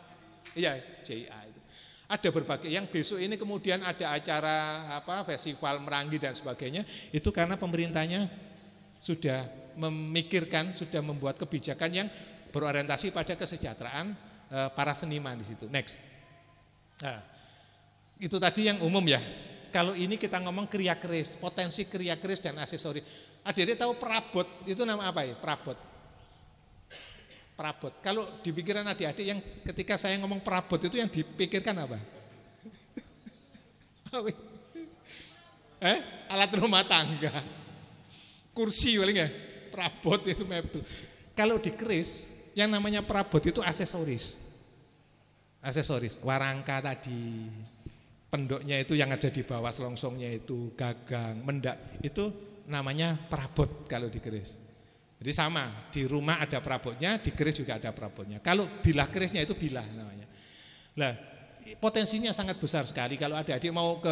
JIA itu. Ada berbagai yang besok ini kemudian ada acara festival Merangi dan sebagainya. Itu karena pemerintahnya sudah memikirkan, sudah membuat kebijakan yang berorientasi pada kesejahteraan para seniman di situ. Next. Nah, itu tadi yang umum ya. Kalau ini kita ngomong kriya keris, potensi kriya keris dan aksesori. Adik-adik tahu perabot itu nama apa ya? Perabot. Kalau di pikiran adik-adik yang ketika saya ngomong perabot itu yang dipikirkan apa? Alat rumah tangga. Kursi paling ya. Perabot itu mebel. Kalau di keris yang namanya perabot itu aksesoris. Warangka tadi. Pendoknya itu yang ada di bawah selongsongnya itu, gagang, mendak, itu namanya perabot kalau di keris. Jadi sama, di rumah ada perabotnya, di keris juga ada perabotnya. Kalau bilah kerisnya itu bilah namanya. Nah, potensinya sangat besar sekali kalau adik-adik mau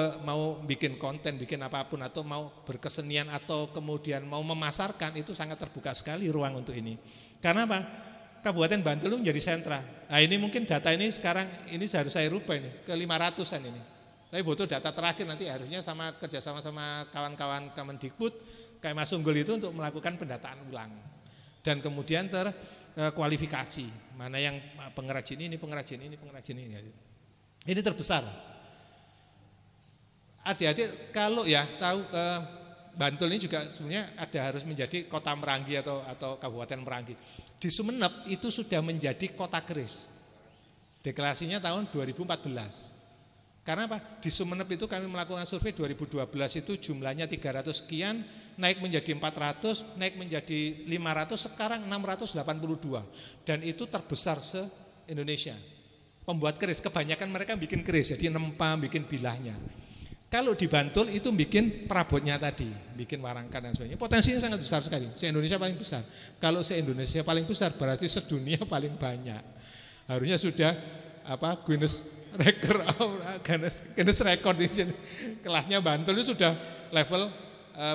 bikin konten, bikin apapun atau mau berkesenian atau kemudian mau memasarkan, itu sangat terbuka sekali ruang untuk ini. Karena apa? Kabupaten Bantul menjadi sentra. Nah, ini mungkin data ini sekarang ini harus saya rubah ini ke 500-an ini. Tapi butuh data terakhir nanti harusnya kerjasama sama kawan-kawan Kemendikbud, kayak Mas Unggul itu untuk melakukan pendataan ulang. Dan kemudian kualifikasi, mana yang pengrajin ini, pengrajin ini, pengrajin ini. Ini terbesar. Adik-adik kalau ya tahu Bantul ini juga sebenarnya harus menjadi kota Merangi atau Kabupaten Merangi. Di Sumeneb itu sudah menjadi kota keris. Deklarasinya tahun 2014. Karena apa? Di Sumeneb itu kami melakukan survei 2012 itu jumlahnya 300 sekian, naik menjadi 400, naik menjadi 500, sekarang 682. Dan itu terbesar se-Indonesia. Pembuat keris, kebanyakan mereka bikin keris, jadi nempa, bikin bilahnya. Kalau di Bantul itu bikin perabotnya tadi, bikin warangka dan sebagainya. Potensinya sangat besar sekali, se-Indonesia paling besar. Kalau se-Indonesia paling besar berarti sedunia paling banyak. Harusnya sudah Guinness Record kelasnya Bantul itu sudah level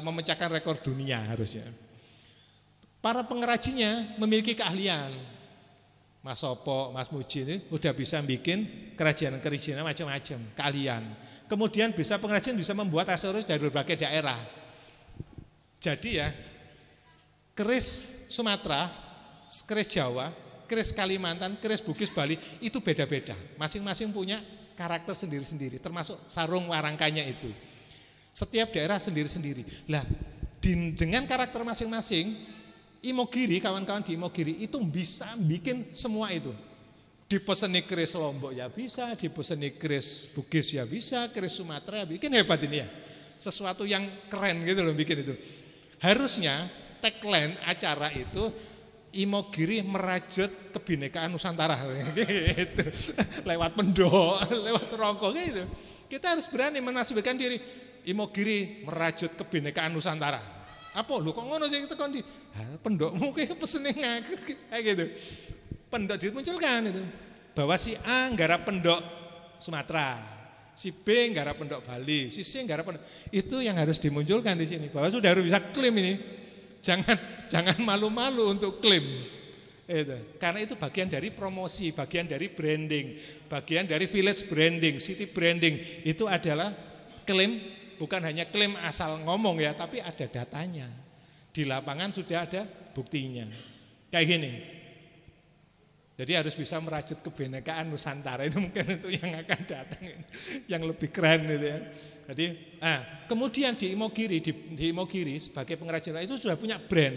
memecahkan rekor dunia harusnya. Para pengrajinnya memiliki keahlian. Mas Sopo, Mas Muji ini udah bisa bikin kerajinan-kerajinan macam-macam, keahlian. Kemudian pengrajin bisa membuat aksesoris dari berbagai daerah. Jadi ya, keris Sumatera, keris Jawa, keris Kalimantan, keris Bugis, Bali itu beda-beda. Masing-masing punya karakter sendiri-sendiri, termasuk sarung warangkanya itu. Setiap daerah sendiri-sendiri. Lah, dengan karakter masing-masing, Imogiri, kawan-kawan di Imogiri itu bisa bikin semua itu. Dipeseni keris Lombok ya bisa, dipeseni keris Bugis ya bisa, keris Sumatera ya bikin, hebat ini ya. Sesuatu yang keren gitu loh bikin itu. Harusnya tagline acara itu Imogiri merajut kebinekaan Nusantara gitu. Lewat pendok, lewat rokok gitu. Kita harus berani menasbihkan diri Imogiri merajut kebinekaan Nusantara. Apa lu kok ngono sih tekan di pendokmu kayak pesene ngaku kayak gitu. Pendok dimunculkan itu. Bahwa si A nggarap pendok Sumatera, si B nggarap pendok Bali, si C nggarap pendok. Itu yang harus dimunculkan di sini. Bahwa sudah harus bisa klaim ini. Jangan malu-malu untuk klaim. Karena itu bagian dari promosi, bagian dari branding, bagian dari village branding, city branding. Itu adalah klaim, bukan hanya klaim asal ngomong ya, tapi ada datanya. Di lapangan sudah ada buktinya. Kayak gini. Jadi harus bisa merajut kebinekaan Nusantara, itu mungkin itu yang akan datang, yang lebih keren gitu ya. Jadi, kemudian di Imogiri sebagai pengrajin itu sudah punya brand.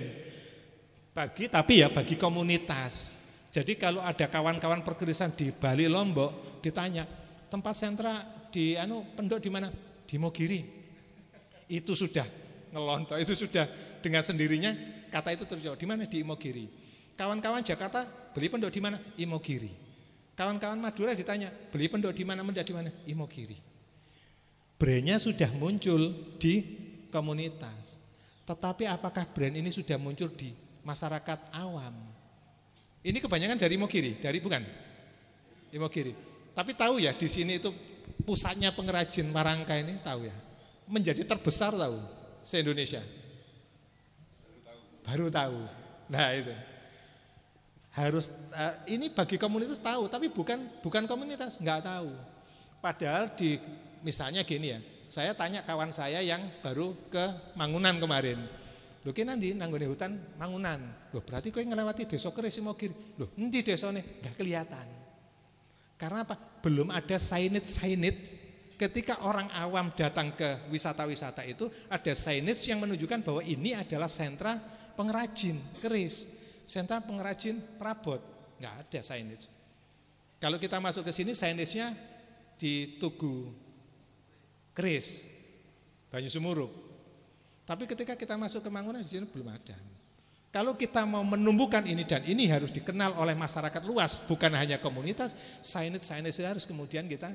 Bagi komunitas. Jadi kalau ada kawan-kawan perkerisan di Bali Lombok ditanya, tempat sentra di pendok di mana? Di Imogiri. Itu sudah ngelontok, itu sudah dengan sendirinya kata itu terjawab. Di mana? Di Imogiri. Kawan-kawan Jakarta beli pendok di mana? Imogiri. Kawan-kawan Madura ditanya, beli pendok di mana? Mendak di mana? Imogiri. Brandnya sudah muncul di komunitas. Tetapi apakah brand ini sudah muncul di masyarakat awam? Ini kebanyakan dari Imogiri, bukan? Imogiri. Tapi tahu ya di sini itu pusatnya pengrajin warangka ini, tahu ya? Menjadi terbesar tahu se-Indonesia. Baru tahu. Nah itu. Harus ini bagi komunitas tahu, tapi bukan komunitas nggak tahu. Padahal misalnya gini ya, saya tanya kawan saya yang baru ke Mangunan kemarin. Loh ki nanti nanggone hutan Mangunan. Loh berarti kowe ngelewati desa keris Imogiri. Loh endi desane? Enggak kelihatan. Karena apa? Belum ada signage. Ketika orang awam datang ke wisata-wisata itu ada signage yang menunjukkan bahwa ini adalah sentra pengrajin keris, sentra pengrajin perabot. Enggak ada signage. Kalau kita masuk ke sini signage-nya di Tugu Keris, Banyu Sumurup. Tapi ketika kita masuk ke Mangunan di sini belum ada. Kalau kita mau menumbuhkan ini dan ini harus dikenal oleh masyarakat luas, bukan hanya komunitas, signage harus kemudian kita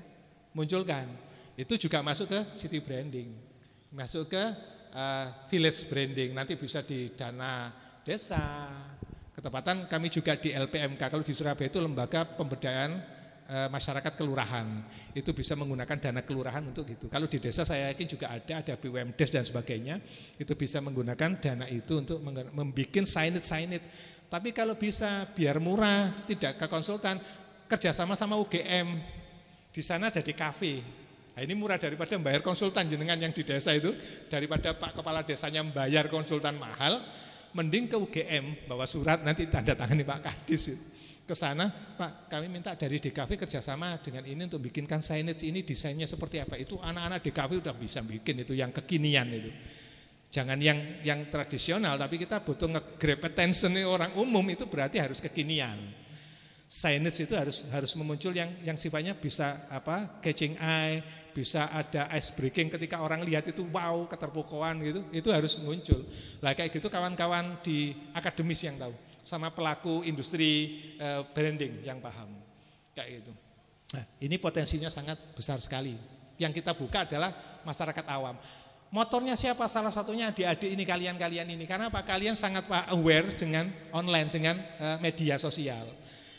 munculkan. Itu juga masuk ke city branding, masuk ke village branding. Nanti bisa di dana desa. Ketepatan kami juga di LPMK. Kalau di Surabaya itu lembaga pemberdayaan masyarakat kelurahan, itu bisa menggunakan dana kelurahan untuk gitu. Kalau di desa saya yakin juga ada BUMDes dan sebagainya, itu bisa menggunakan dana itu untuk membuat signage. Tapi kalau bisa biar murah, tidak ke konsultan, kerjasama sama UGM, di sana ada di kafe. Nah, ini murah daripada membayar konsultan jenengan yang di desa itu, daripada Pak Kepala Desanya membayar konsultan mahal, mending ke UGM bawa surat nanti tanda tangani Pak Kadis ke sana, Pak kami minta dari DKV kerjasama dengan ini untuk bikinkan signage ini, desainnya seperti apa. Itu anak-anak DKV udah bisa bikin itu yang kekinian itu. Jangan yang tradisional, tapi kita butuh nge-grab attention orang umum, itu berarti harus kekinian. Signage itu harus memuncul yang sifatnya bisa catching eye, bisa ada ice breaking ketika orang lihat itu wow, keterpukauan gitu, itu harus muncul. Lah kayak gitu kawan-kawan di akademis yang tahu, sama pelaku industri branding yang paham. Kayak gitu. Nah, ini potensinya sangat besar sekali. Yang kita buka adalah masyarakat awam. Motornya siapa? Salah satunya adik-adik ini, kalian ini. Karena apa? Kalian sangat aware dengan online, dengan media sosial.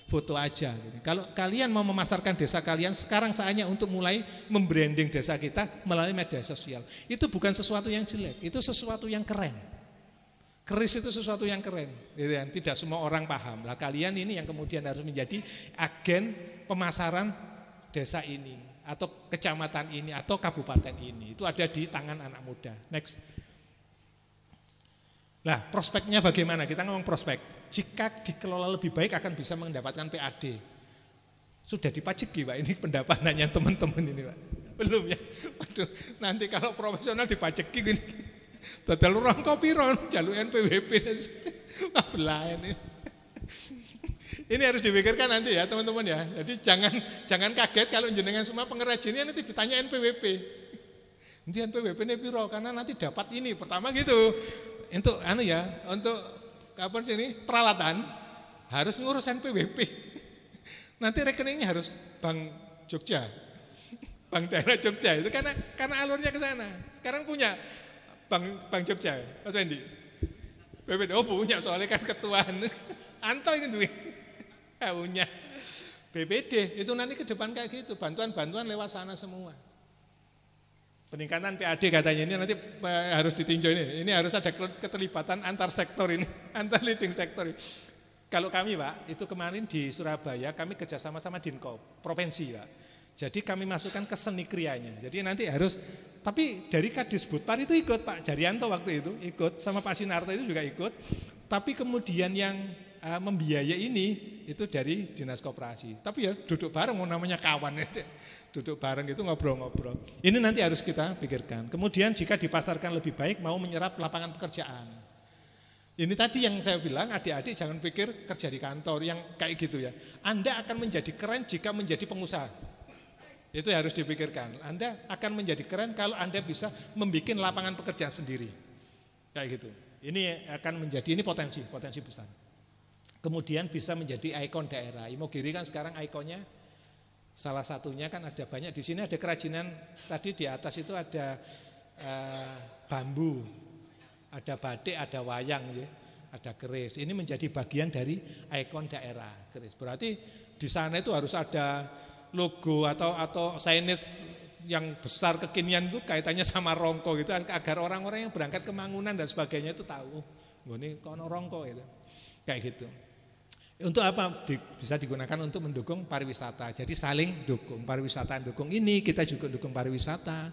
Foto aja gitu. Kalau kalian mau memasarkan desa kalian, sekarang saatnya untuk mulai membranding desa kita melalui media sosial. Itu bukan sesuatu yang jelek, itu sesuatu yang keren. Keris itu sesuatu yang keren, gitu kan? Tidak semua orang paham. Lah kalian ini yang kemudian harus menjadi agen pemasaran desa ini atau kecamatan ini atau kabupaten ini. Itu ada di tangan anak muda. Next. Lah prospeknya bagaimana? Kita ngomong prospek. Jika dikelola lebih baik akan bisa mendapatkan PAD. Sudah dipajeki Pak, ini pendapatannya teman-teman ini Pak. Belum ya? Waduh, nanti kalau profesional dipajeki gini. Total orang kopi ron, jalur NPWP. Wah belayan ini. Ini harus dipikirkan nanti ya teman-teman ya. Jadi jangan kaget kalau jenengan semua pengrajinnya nanti ditanya NPWP. Nanti NPWP ini piro karena nanti dapat ini pertama gitu. Untuk untuk kapan sih ini peralatan harus ngurus NPWP. Nanti rekeningnya harus Bank Jogja, Bank Daerah Jogja itu karena alurnya ke sana. Sekarang punya Bank Jogja, Mas Wendy. BPD punya soalnya kan ketuaan. Anto itu duit. Punya. BPD itu nanti ke depan kayak gitu, bantuan-bantuan lewat sana semua. Peningkatan PAD katanya ini nanti harus ditinjau ini. Ini harus ada keterlibatan antar sektor ini, antar leading sektor. Kalau kami Pak, itu kemarin di Surabaya kami kerjasama sama Dinkop, provinsi Pak. Jadi kami masukkan ke seni krianya. Jadi nanti harus, tapi dari Kadisbudpar itu ikut Pak Jaryanto waktu itu, ikut sama Pak Sinarto itu juga ikut. Tapi kemudian yang membiayai ini itu dari Dinas Koperasi. Tapi ya duduk bareng, namanya kawan itu. Duduk bareng itu ngobrol-ngobrol. Ini nanti harus kita pikirkan. Kemudian jika dipasarkan lebih baik mau menyerap lapangan pekerjaan. Ini tadi yang saya bilang adik-adik jangan pikir kerja di kantor yang kayak gitu ya. Anda akan menjadi keren jika menjadi pengusaha. Itu harus dipikirkan. Anda akan menjadi keren kalau Anda bisa membuat lapangan pekerjaan sendiri. Kayak gitu. Ini akan menjadi ini potensi besar. Kemudian bisa menjadi ikon daerah. Imogiri kan sekarang ikonnya salah satunya kan ada banyak di sini, ada kerajinan tadi di atas itu ada bambu, ada batik, ada wayang ya, ada keris. Ini menjadi bagian dari ikon daerah keris. Berarti di sana itu harus ada logo atau signage yang besar kekinian itu kaitannya sama rongko gitu agar orang-orang yang berangkat ke Mangunan dan sebagainya itu tahu, ini kono rongko gitu. Kayak gitu. Untuk apa? Bisa digunakan untuk mendukung pariwisata. Jadi saling dukung, pariwisata dukung ini, kita juga dukung pariwisata.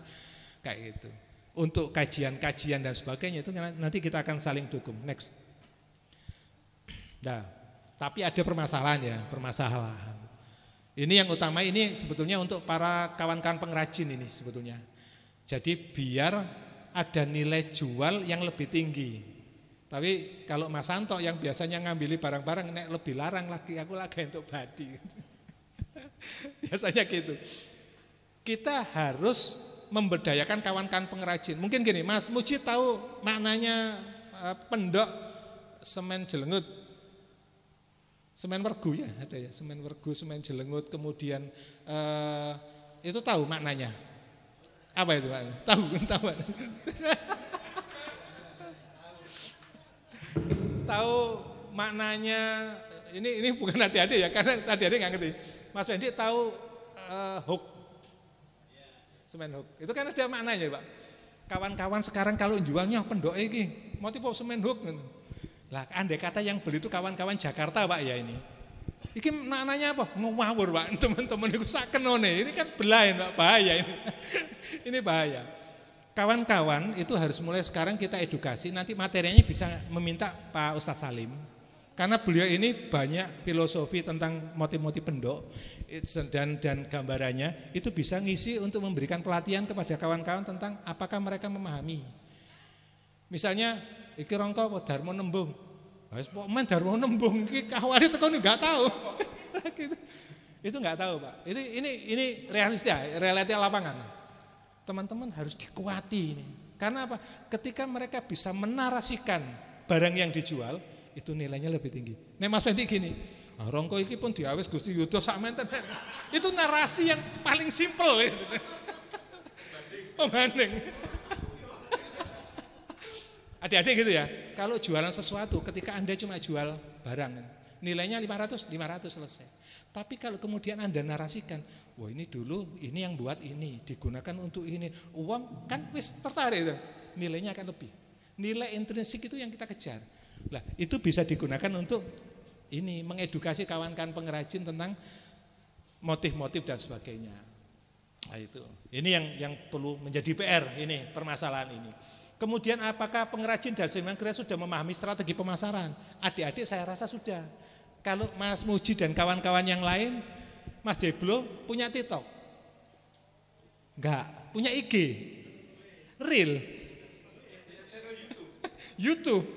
Kayak gitu. Untuk kajian-kajian dan sebagainya itu nanti kita akan saling dukung. Next. Nah, tapi ada permasalahan. Ini yang utama, ini sebetulnya untuk para kawan-kawan pengrajin ini sebetulnya. Jadi biar ada nilai jual yang lebih tinggi. Tapi kalau Mas Santo yang biasanya ngambil barang-barang nek lebih larang lagi, aku lagi untuk badi. Biasanya gitu. Kita harus memberdayakan kawan-kawan pengrajin. Mungkin gini, Mas Muji tahu maknanya pendok semen jelengut. Semen wergu ya, ada ya, semen wergu, semen jelengut, kemudian itu tahu maknanya. Apa itu maknanya? Tahu. Tahu maknanya, ini bukan adik-adik ya, karena adik-adik nggak ngerti. Mas Wendy tahu hook, semen hook, itu kan ada maknanya Pak. Kawan-kawan sekarang kalau jualnya pendok ini, mau tipe semen hook. Lah andai kata yang beli itu kawan-kawan Jakarta Pak ya ini. Iki maknanya apa? Ngawur Pak, teman-teman itu sakenone. Ini kan belain Pak, bahaya ini. Ini bahaya. kawan-kawan itu harus mulai sekarang kita edukasi, nanti materinya bisa meminta Pak Ustadz Salim. Karena beliau ini banyak filosofi tentang motif-motif pendok dan gambarannya itu bisa ngisi untuk memberikan pelatihan kepada kawan-kawan tentang apakah mereka memahami. Misalnya iki rangka apa dharma nembung. Wis kok men dharma nembung iki kawali teko enggak tahu. Gitu. Itu enggak tahu, Pak. Ini realita lapangan. Teman-teman harus dikuati ini. Karena apa? Ketika mereka bisa menarasikan barang yang dijual, itu nilainya lebih tinggi. Nek Mas Fendi gini, rongko iki pun diawes Gusti Yuda sak menten. Itu narasi yang paling simpel gitu. Pembanding. Adik-adik gitu ya. Kalau jualan sesuatu ketika Anda cuma jual barang, nilainya 500 selesai. Tapi kalau kemudian Anda narasikan, wah ini dulu ini yang buat ini, digunakan untuk ini, uang kan wis tertarik itu, nilainya akan lebih. Nilai intrinsik itu yang kita kejar. Lah itu bisa digunakan untuk ini mengedukasi kawan-kawan pengrajin tentang motif-motif dan sebagainya. Nah itu, ini yang perlu menjadi PR ini permasalahan ini. Kemudian apakah pengrajin dan seniman kreatif sudah memahami strategi pemasaran? Adik-adik saya rasa sudah. Kalau Mas Muji dan kawan-kawan yang lain, Mas Deblo punya TikTok? Enggak, punya IG? Real? YouTube?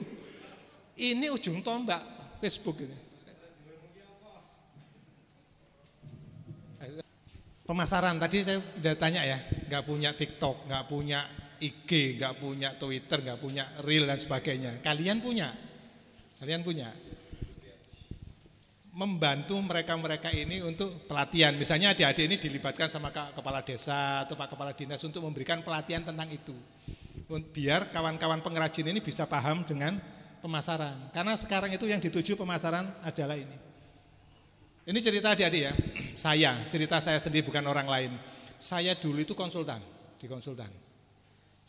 Ini ujung tombak Facebook ini. Pemasaran, tadi saya sudah tanya ya, enggak punya TikTok, enggak punya IG, enggak punya Twitter, enggak punya Reel dan sebagainya. Kalian punya? Kalian punya? Membantu mereka-mereka ini untuk pelatihan. Misalnya adik-adik ini dilibatkan sama kepala desa atau Pak Kepala Dinas untuk memberikan pelatihan tentang itu. Biar kawan-kawan pengrajin ini bisa paham dengan pemasaran. Karena sekarang itu yang dituju pemasaran adalah ini. Ini cerita adik-adik ya. Cerita saya sendiri bukan orang lain. Saya dulu itu konsultan, di konsultan.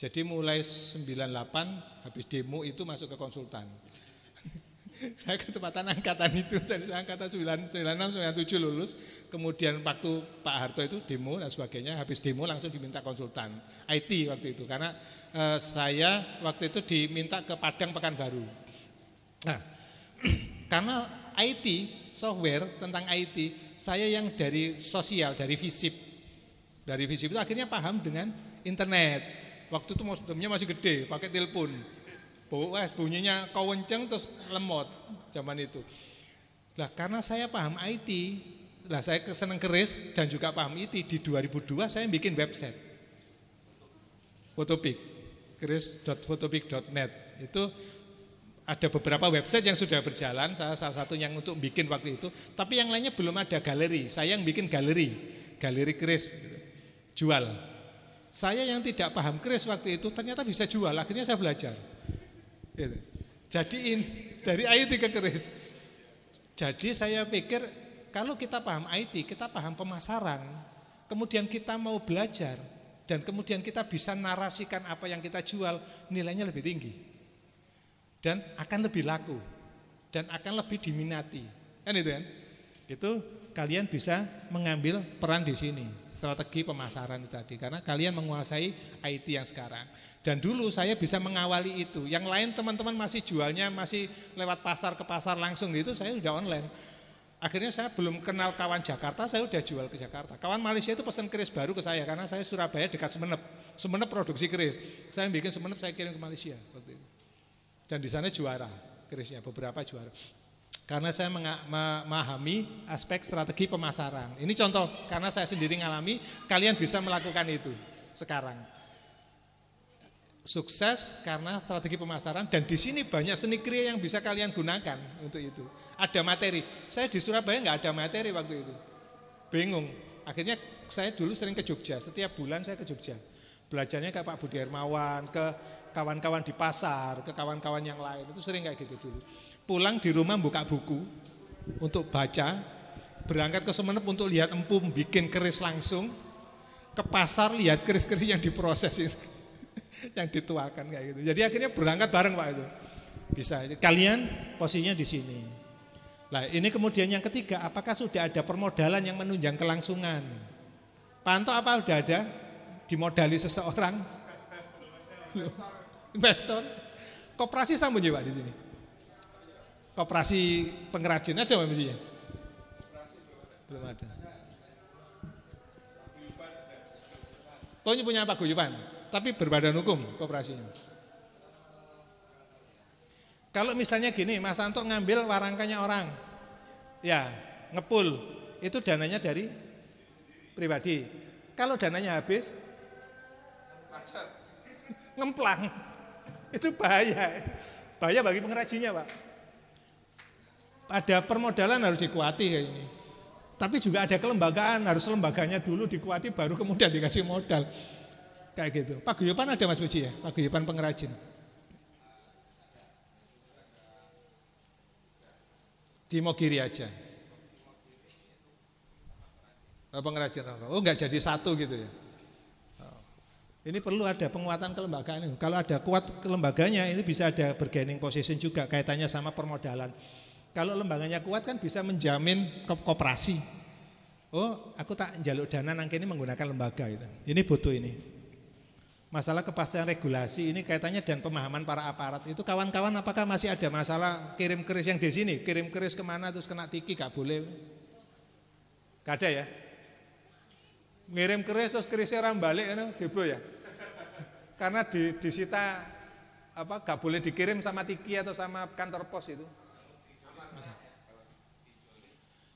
Jadi mulai 98 habis demo itu masuk ke konsultan. Saya ketepatan angkatan itu, jadi saya angkatan 96, 97 lulus. Kemudian waktu Pak Harto itu demo dan sebagainya, habis demo langsung diminta konsultan IT waktu itu. Karena saya waktu itu diminta ke Padang Pekanbaru. Nah, karena IT, software tentang IT, saya yang dari sosial, dari FISIP. Dari FISIP itu akhirnya paham dengan internet. Waktu itu modemnya masih gede, pakai telepon. Bunyinya kewenceng terus lemot zaman itu. Lah karena saya paham IT, lah saya senang keris dan juga paham IT. Di 2002 saya bikin website Photopik, keris.photopik.net. Itu ada beberapa website yang sudah berjalan, saya salah satu yang untuk bikin waktu itu. Tapi yang lainnya belum ada galeri. Saya yang bikin galeri keris jual. Saya yang tidak paham keris waktu itu ternyata bisa jual. Akhirnya saya belajar. Jadi ini dari IT ke keris. Jadi saya pikir kalau kita paham IT, kita paham pemasaran, kemudian kita mau belajar dan kemudian kita bisa narasikan apa yang kita jual, nilainya lebih tinggi dan akan lebih laku dan akan lebih diminati. Kan itu kan? Itu kalian bisa mengambil peran di sini, strategi pemasaran itu tadi, karena kalian menguasai IT yang sekarang. Dan dulu saya bisa mengawali itu. Yang lain teman-teman masih jualnya masih lewat pasar ke pasar langsung gitu, saya sudah online. Akhirnya saya belum kenal kawan Jakarta, saya sudah jual ke Jakarta. Kawan Malaysia itu pesan keris baru ke saya karena saya Surabaya dekat Semenep. Semenep produksi keris. Saya bikin Semenep, saya kirim ke Malaysia waktu itu. Dan di sana juara kerisnya, beberapa juara. Karena saya memahami aspek strategi pemasaran. Ini contoh, karena saya sendiri ngalami, kalian bisa melakukan itu sekarang. Sukses karena strategi pemasaran, dan di sini banyak seni kriya yang bisa kalian gunakan untuk itu. Ada materi. Saya di Surabaya nggak ada materi waktu itu. Bingung. Akhirnya saya dulu sering ke Jogja. Setiap bulan saya ke Jogja. Belajarnya ke Pak Budi Hermawan, ke kawan-kawan di pasar, ke kawan-kawan yang lain. Itu sering kayak gitu dulu. Pulang di rumah buka buku untuk baca, berangkat ke Semenep untuk lihat empum, bikin keris langsung, ke pasar lihat keris-keris yang diproses itu, yang dituakan kayak gitu. Jadi akhirnya berangkat bareng Pak itu. Bisa. Kalian posisinya di sini. Nah, ini kemudian yang ketiga, apakah sudah ada permodalan yang menunjang kelangsungan? Pak Anto apa sudah ada dimodali seseorang? Investor. Koperasi sampun ya Pak di sini. Koperasi pengrajin ada Pak mestinya? Belum ada. Oh ini punya paguyuban, tapi berbadan hukum koperasinya. Kalau misalnya gini, Mas Anto ngambil warangkanya orang, ya ngepul, itu dananya dari pribadi. Kalau dananya habis, ngemplang, itu bahaya bagi pengrajinnya Pak. Ada permodalan harus dikuati kayak ini. Tapi juga ada kelembagaan, harus lembaganya dulu dikuati baru kemudian dikasih modal. Kayak gitu. Paguyuban ada Mas Puji ya? Paguyuban pengrajin. Di Mogiri aja. Pengrajin rokok. Oh enggak jadi satu gitu ya. Ini perlu ada penguatan kelembagaan. Kalau ada kuat kelembaganya ini bisa ada bargaining position juga kaitannya sama permodalan. Kalau lembaganya kuat kan bisa menjamin koperasi. Oh, aku tak njaluk dana nang kene menggunakan lembaga itu. Ini butuh ini. Masalah kepastian regulasi ini kaitannya dan pemahaman para aparat. Itu kawan-kawan apakah masih ada masalah kirim keris yang di sini? Kirim keris kemana terus kena tiki gak boleh. Gak ada ya? Ngirim keris terus kerisnya ram balik geblo ya. Karena disita apa gak boleh dikirim sama tiki atau sama kantor pos itu.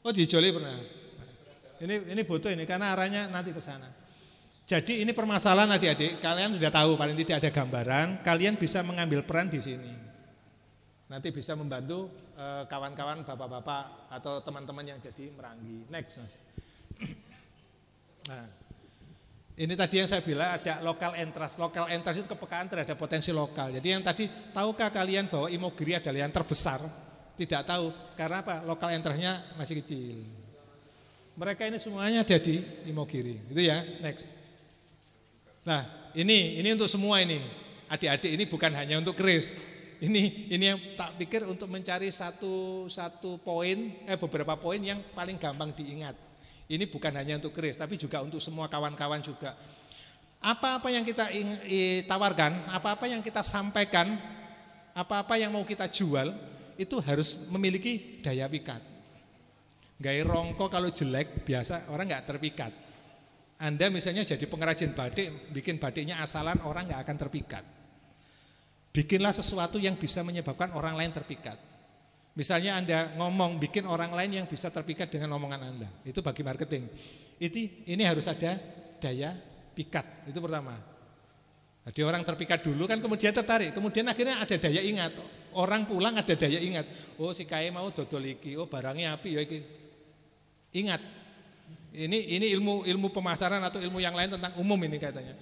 Oh dijoli pernah. Ini butuh ini karena arahnya nanti ke sana. Jadi ini permasalahan adik-adik, kalian sudah tahu paling tidak ada gambaran, kalian bisa mengambil peran di sini. Nanti bisa membantu kawan-kawan bapak-bapak atau teman-teman yang jadi merangi. Next, Mas. Nah, ini tadi yang saya bilang ada local interest. Local interest itu kepekaan terhadap potensi lokal. Jadi yang tadi, tahukah kalian bahwa Imogiri adalah yang terbesar? Tidak tahu, karena apa? Lokal interestnya masih kecil. Mereka ini semuanya ada di Imogiri, itu ya. Next. Nah, ini untuk semua ini. Adik-adik ini bukan hanya untuk keris. Ini yang tak pikir untuk mencari satu poin, beberapa poin yang paling gampang diingat. Ini bukan hanya untuk keris, tapi juga untuk semua kawan-kawan juga. Apa-apa yang kita tawarkan, apa-apa yang kita sampaikan, apa-apa yang mau kita jual, itu harus memiliki daya pikat. Gaya rongko kalau jelek biasa orang nggak terpikat. Anda misalnya jadi pengrajin batik, bikin batiknya asalan orang nggak akan terpikat. Bikinlah sesuatu yang bisa menyebabkan orang lain terpikat. Misalnya Anda ngomong, bikin orang lain yang bisa terpikat dengan omongan Anda. Itu bagi marketing. Ini harus ada daya pikat. Itu pertama. Jadi orang terpikat dulu kan kemudian tertarik. Kemudian akhirnya ada daya ingat. Orang pulang ada daya ingat. Oh si kaya mau dodol iki. Oh barangnya api ya iki. Ingat. Ini ilmu pemasaran atau ilmu yang lain tentang umum ini katanya.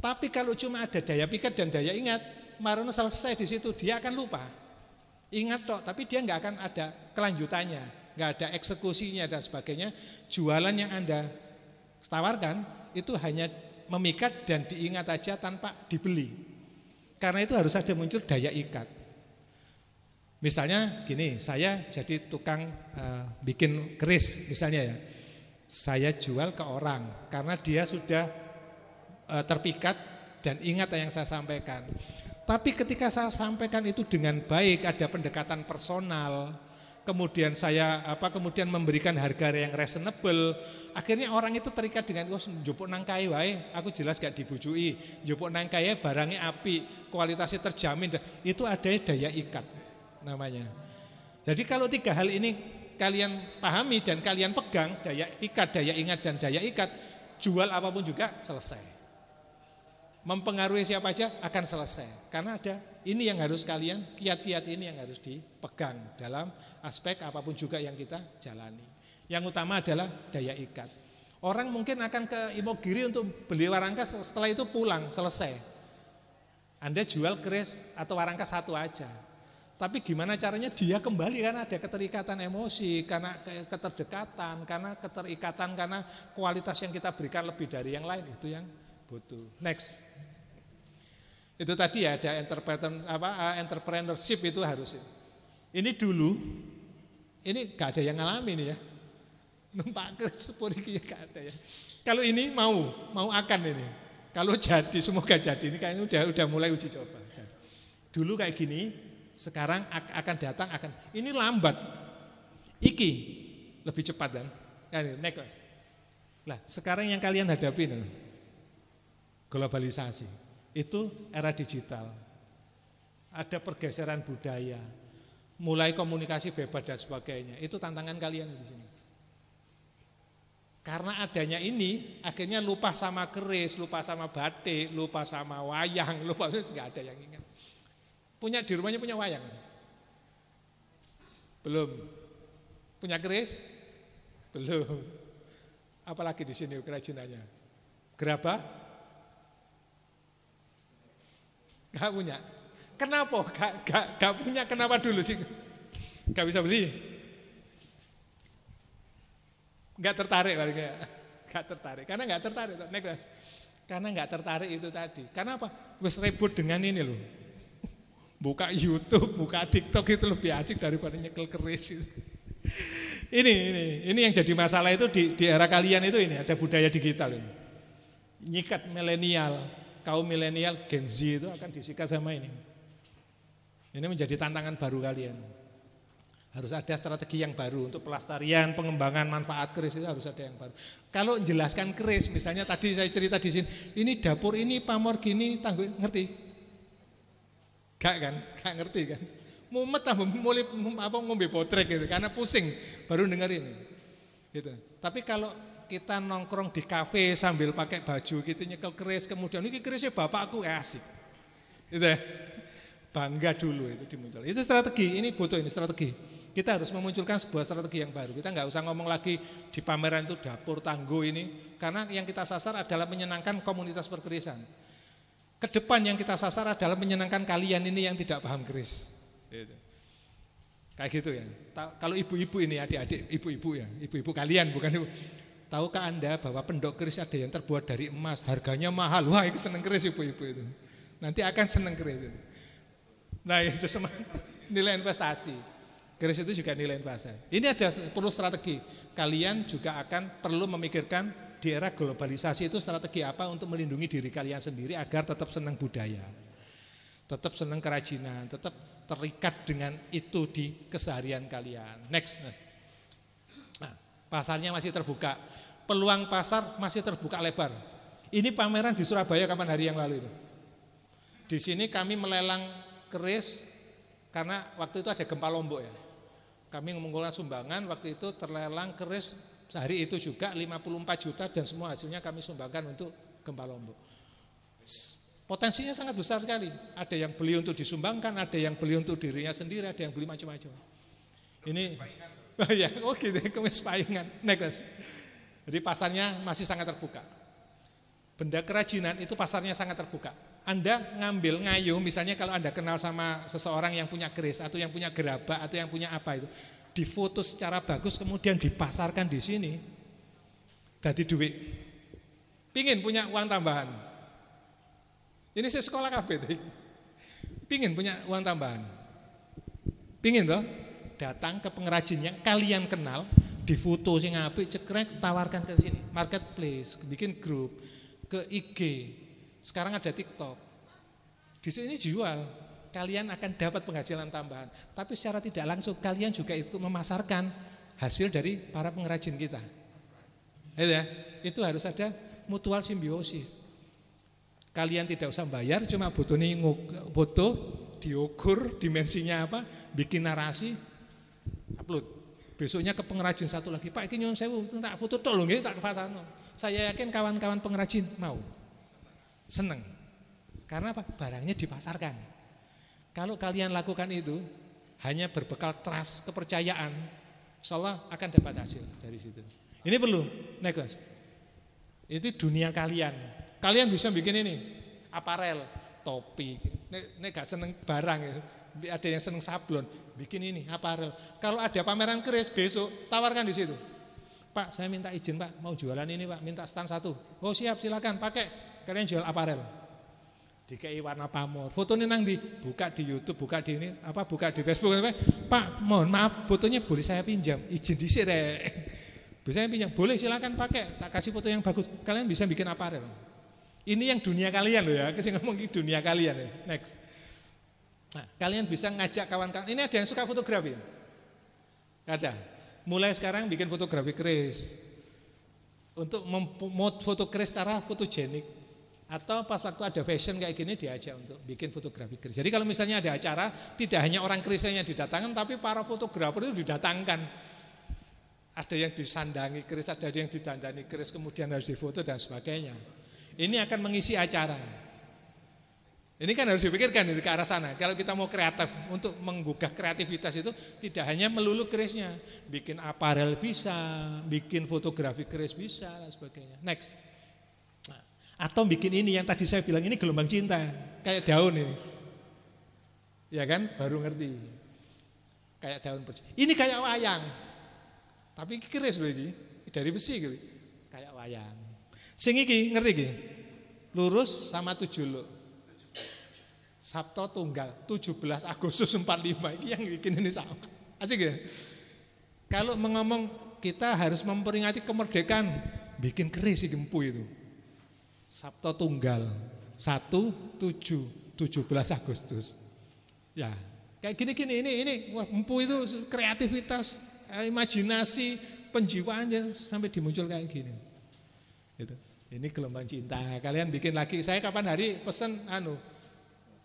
Tapi kalau cuma ada daya pikat dan daya ingat, marono selesai di situ dia akan lupa. Ingat toh, tapi dia nggak akan ada kelanjutannya, nggak ada eksekusinya dan sebagainya. Jualan yang Anda tawarkan itu hanya memikat dan diingat aja tanpa dibeli. Karena itu harus ada muncul daya ikat. Misalnya gini, saya jadi tukang bikin keris misalnya ya. Saya jual ke orang karena dia sudah terpikat dan ingat yang saya sampaikan. Tapi ketika saya sampaikan itu dengan baik, ada pendekatan personal, kemudian saya kemudian memberikan harga yang reasonable, akhirnya orang itu terikat dengan njupuk nang kae wae, aku jelas gak dibujui, njupuk nang kae barangnya api, kualitasnya terjamin, itu ada daya ikat namanya. Jadi kalau tiga hal ini kalian pahami dan kalian pegang, daya pikat, daya ingat dan daya ikat, jual apapun juga selesai. Mempengaruhi siapa aja akan selesai. Karena ada ini yang harus kalian, kiat-kiat ini yang harus dipegang dalam aspek apapun juga yang kita jalani. Yang utama adalah daya ikat. Orang mungkin akan ke Imogiri untuk beli warangka, setelah itu pulang, selesai. Anda jual keris atau warangka satu aja. Tapi gimana caranya dia kembali, karena ada keterikatan emosi, karena keterdekatan, karena keterikatan, karena kualitas yang kita berikan lebih dari yang lain, itu yang butuh. Next. Itu tadi ya ada entrepreneurship itu harus. Ini dulu, ini gak ada yang ngalamin ya. Numpak keris sepur iki gak ada ya. Kalau ini mau akan ini. Kalau jadi, semoga jadi. Ini kayaknya udah mulai uji coba. Dulu kayak gini, sekarang akan datang ini lambat. Iki lebih cepat kan? Naik Mas. Lah, sekarang yang kalian hadapi ini globalisasi. Itu era digital. Ada pergeseran budaya, mulai komunikasi bebas dan sebagainya. Itu tantangan kalian di sini. Karena adanya ini, akhirnya lupa sama keris, lupa sama batik, lupa sama wayang, lupa, nggak ada yang ingat. Di rumahnya punya wayang? Belum. Punya keris? Belum. Apalagi di sini kerajinannya? Gerabah? Gak punya. Kenapa? Gak punya, kenapa dulu sih? Gak bisa beli? Gak tertarik paling ya. Gak tertarik. Karena gak tertarik, Neklas. Karena gak tertarik itu tadi. Karena apa? Wes ribut dengan ini loh. Buka YouTube, buka TikTok itu lebih asik daripada nyekel keris itu. Ini yang jadi masalah itu di era kalian itu ini ada budaya digital ini. Nyikat milenial, kaum milenial Gen Z itu akan disikat sama ini. Ini menjadi tantangan baru kalian. Harus ada strategi yang baru untuk pelestarian, pengembangan manfaat keris itu harus ada yang baru. Kalau menjelaskan keris, misalnya tadi saya cerita di sini, ini dapur ini pamor gini, tangguh, ngerti? Gak kan? Gak ngerti kan? Mumet mulai ngombe potrek gitu, karena pusing baru dengar ini. Gitu. Tapi kalau kita nongkrong di kafe sambil pakai baju gitu nyekel keris, kemudian ini kerisnya bapakku asik. Gitu ya. Bangga dulu itu dimuncul. Itu strategi, ini butuh ini strategi. Kita harus memunculkan sebuah strategi yang baru. Kita nggak usah ngomong lagi di pameran itu dapur tangguh ini, karena yang kita sasar adalah menyenangkan komunitas perkerisan. Kedepan yang kita sasar adalah menyenangkan kalian ini yang tidak paham keris. Gitu. Kayak gitu ya. Kalau ibu-ibu ini adik-adik ibu-ibu ya, ibu-ibu kalian bukan ibu. Tahukah Anda bahwa pendok keris ada yang terbuat dari emas, harganya mahal. Wah, itu seneng keris ibu-ibu itu. Nanti akan seneng keris itu. Nah, itu semua nilai investasi. Keris itu juga nilai investasi. Ini ada perlu strategi. Kalian juga akan perlu memikirkan di era globalisasi itu strategi apa untuk melindungi diri kalian sendiri agar tetap senang budaya, tetap senang kerajinan, tetap terikat dengan itu di keseharian kalian. Next. Nah, pasarnya masih terbuka, peluang pasar masih terbuka lebar. Ini pameran di Surabaya kapan hari yang lalu itu. Di sini kami melelang keris karena waktu itu ada gempa Lombok ya. Kami mengumpulkan sumbangan, waktu itu terlelang keris sehari itu juga 54 juta dan semua hasilnya kami sumbangkan untuk gempa Lombok. Potensinya sangat besar sekali. Ada yang beli untuk disumbangkan, ada yang beli untuk dirinya sendiri, ada yang beli macam-macam. Ini ya, oh gitu, kemis paingan. Next. Jadi pasarnya masih sangat terbuka. Benda kerajinan itu pasarnya sangat terbuka. Anda ngambil ngayuh, misalnya kalau Anda kenal sama seseorang yang punya keris atau yang punya gerabah atau yang punya apa itu, difoto secara bagus kemudian dipasarkan di sini, dadi duit. Pingin punya uang tambahan. Ini saya sekolah kabeh. Pingin punya uang tambahan. Pingin toh? Datang ke pengrajin yang kalian kenal, difoto sing apik, cekrek, tawarkan ke sini, marketplace, bikin grup, ke IG. Sekarang ada TikTok. Di sini jual, kalian akan dapat penghasilan tambahan. Tapi secara tidak langsung kalian juga ikut memasarkan hasil dari para pengrajin kita. Itu harus ada mutual simbiosis. Kalian tidak usah bayar, cuma butuh nih foto, diukur dimensinya apa, bikin narasi, upload. Besoknya ke pengrajin satu lagi, Pak iki nyuwun sewu tak foto tok lho nggih tak pasarno. Saya yakin kawan-kawan pengrajin mau. Seneng. Karena apa? Barangnya dipasarkan. Kalau kalian lakukan itu hanya berbekal trust, kepercayaan, insyaallah akan dapat hasil dari situ. Ini perlu, Neklas. Itu dunia kalian. Kalian bisa bikin ini, aparel, topi. Nek gak seneng barang ya. Ada yang seneng sablon, bikin ini aparel. Kalau ada pameran keris besok, tawarkan di situ. Pak, saya minta izin Pak, mau jualan ini Pak, minta stand 1. Oh siap, silakan pakai. Kalian jual aparel. Dikai warna pamor. Fotonya nang di buka di YouTube, buka di ini, apa buka di Facebook. Pak, mohon maaf, fotonya boleh saya pinjam? Izin dhisik rek. Bisa pinjam? Boleh, silakan pakai. Tak kasih foto yang bagus. Kalian bisa bikin aparel. Ini yang dunia kalian loh ya, saya ngomong di dunia kalian ya. Next. Nah, kalian bisa ngajak kawan-kawan. Ini ada yang suka fotografi? Ada. Mulai sekarang bikin fotografi keris. Untuk foto keris secara fotogenik. Atau pas waktu ada fashion kayak gini diajak untuk bikin fotografi keris. Jadi kalau misalnya ada acara, tidak hanya orang kerisnya yang didatangkan, tapi para fotografer itu didatangkan. Ada yang disandangi keris, ada yang didandani keris, kemudian harus difoto dan sebagainya. Ini akan mengisi acara. Ini kan harus dipikirkan itu ke arah sana. Kalau kita mau kreatif, untuk menggugah kreativitas itu tidak hanya melulu kerisnya, bikin aparel bisa, bikin fotografi keris bisa dan sebagainya. Next. Nah, atau bikin ini yang tadi saya bilang ini gelombang cinta, kayak daun ini. Ya kan? Baru ngerti. Kayak daun bersih. Ini kayak wayang. Tapi keris loh ini, dari besi gitu. Kayak wayang. Sing iki ngerti iki? Lurus sama 7 luk. Sabto tunggal 17 Agustus 45 ini yang bikin ini sama. Asik ya? Kalau ngomong kita harus memperingati kemerdekaan, bikin keris si gempu itu. Sabto tunggal 17 Agustus. Ya, kayak gini-gini ini wah, empu itu kreativitas, imajinasi, penjiwaannya sampai dimuncul kayak gini. Gitu. Ini gelombang cinta. Kalian bikin lagi. Saya kapan hari pesen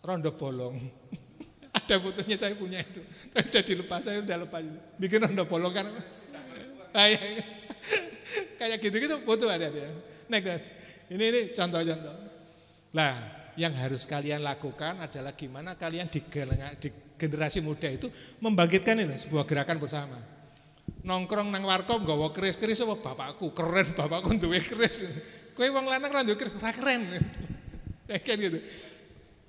rondo bolong. Ada fotonya saya punya itu. Tapi udah dilepas, saya udah lepas. Bikin rondo bolong kan. Kayak gitu-gitu foto ada dia. Next. Ini contoh-contoh. Lah, yang harus kalian lakukan adalah gimana kalian di generasi muda itu membangkitkan itu sebuah gerakan bersama. Nongkrong nang warkop nggawa keris-keris apa bapakku keren, bapakku duwe keris. Kowe wong lanang ra duwe keris, ora keren. Kayak gitu.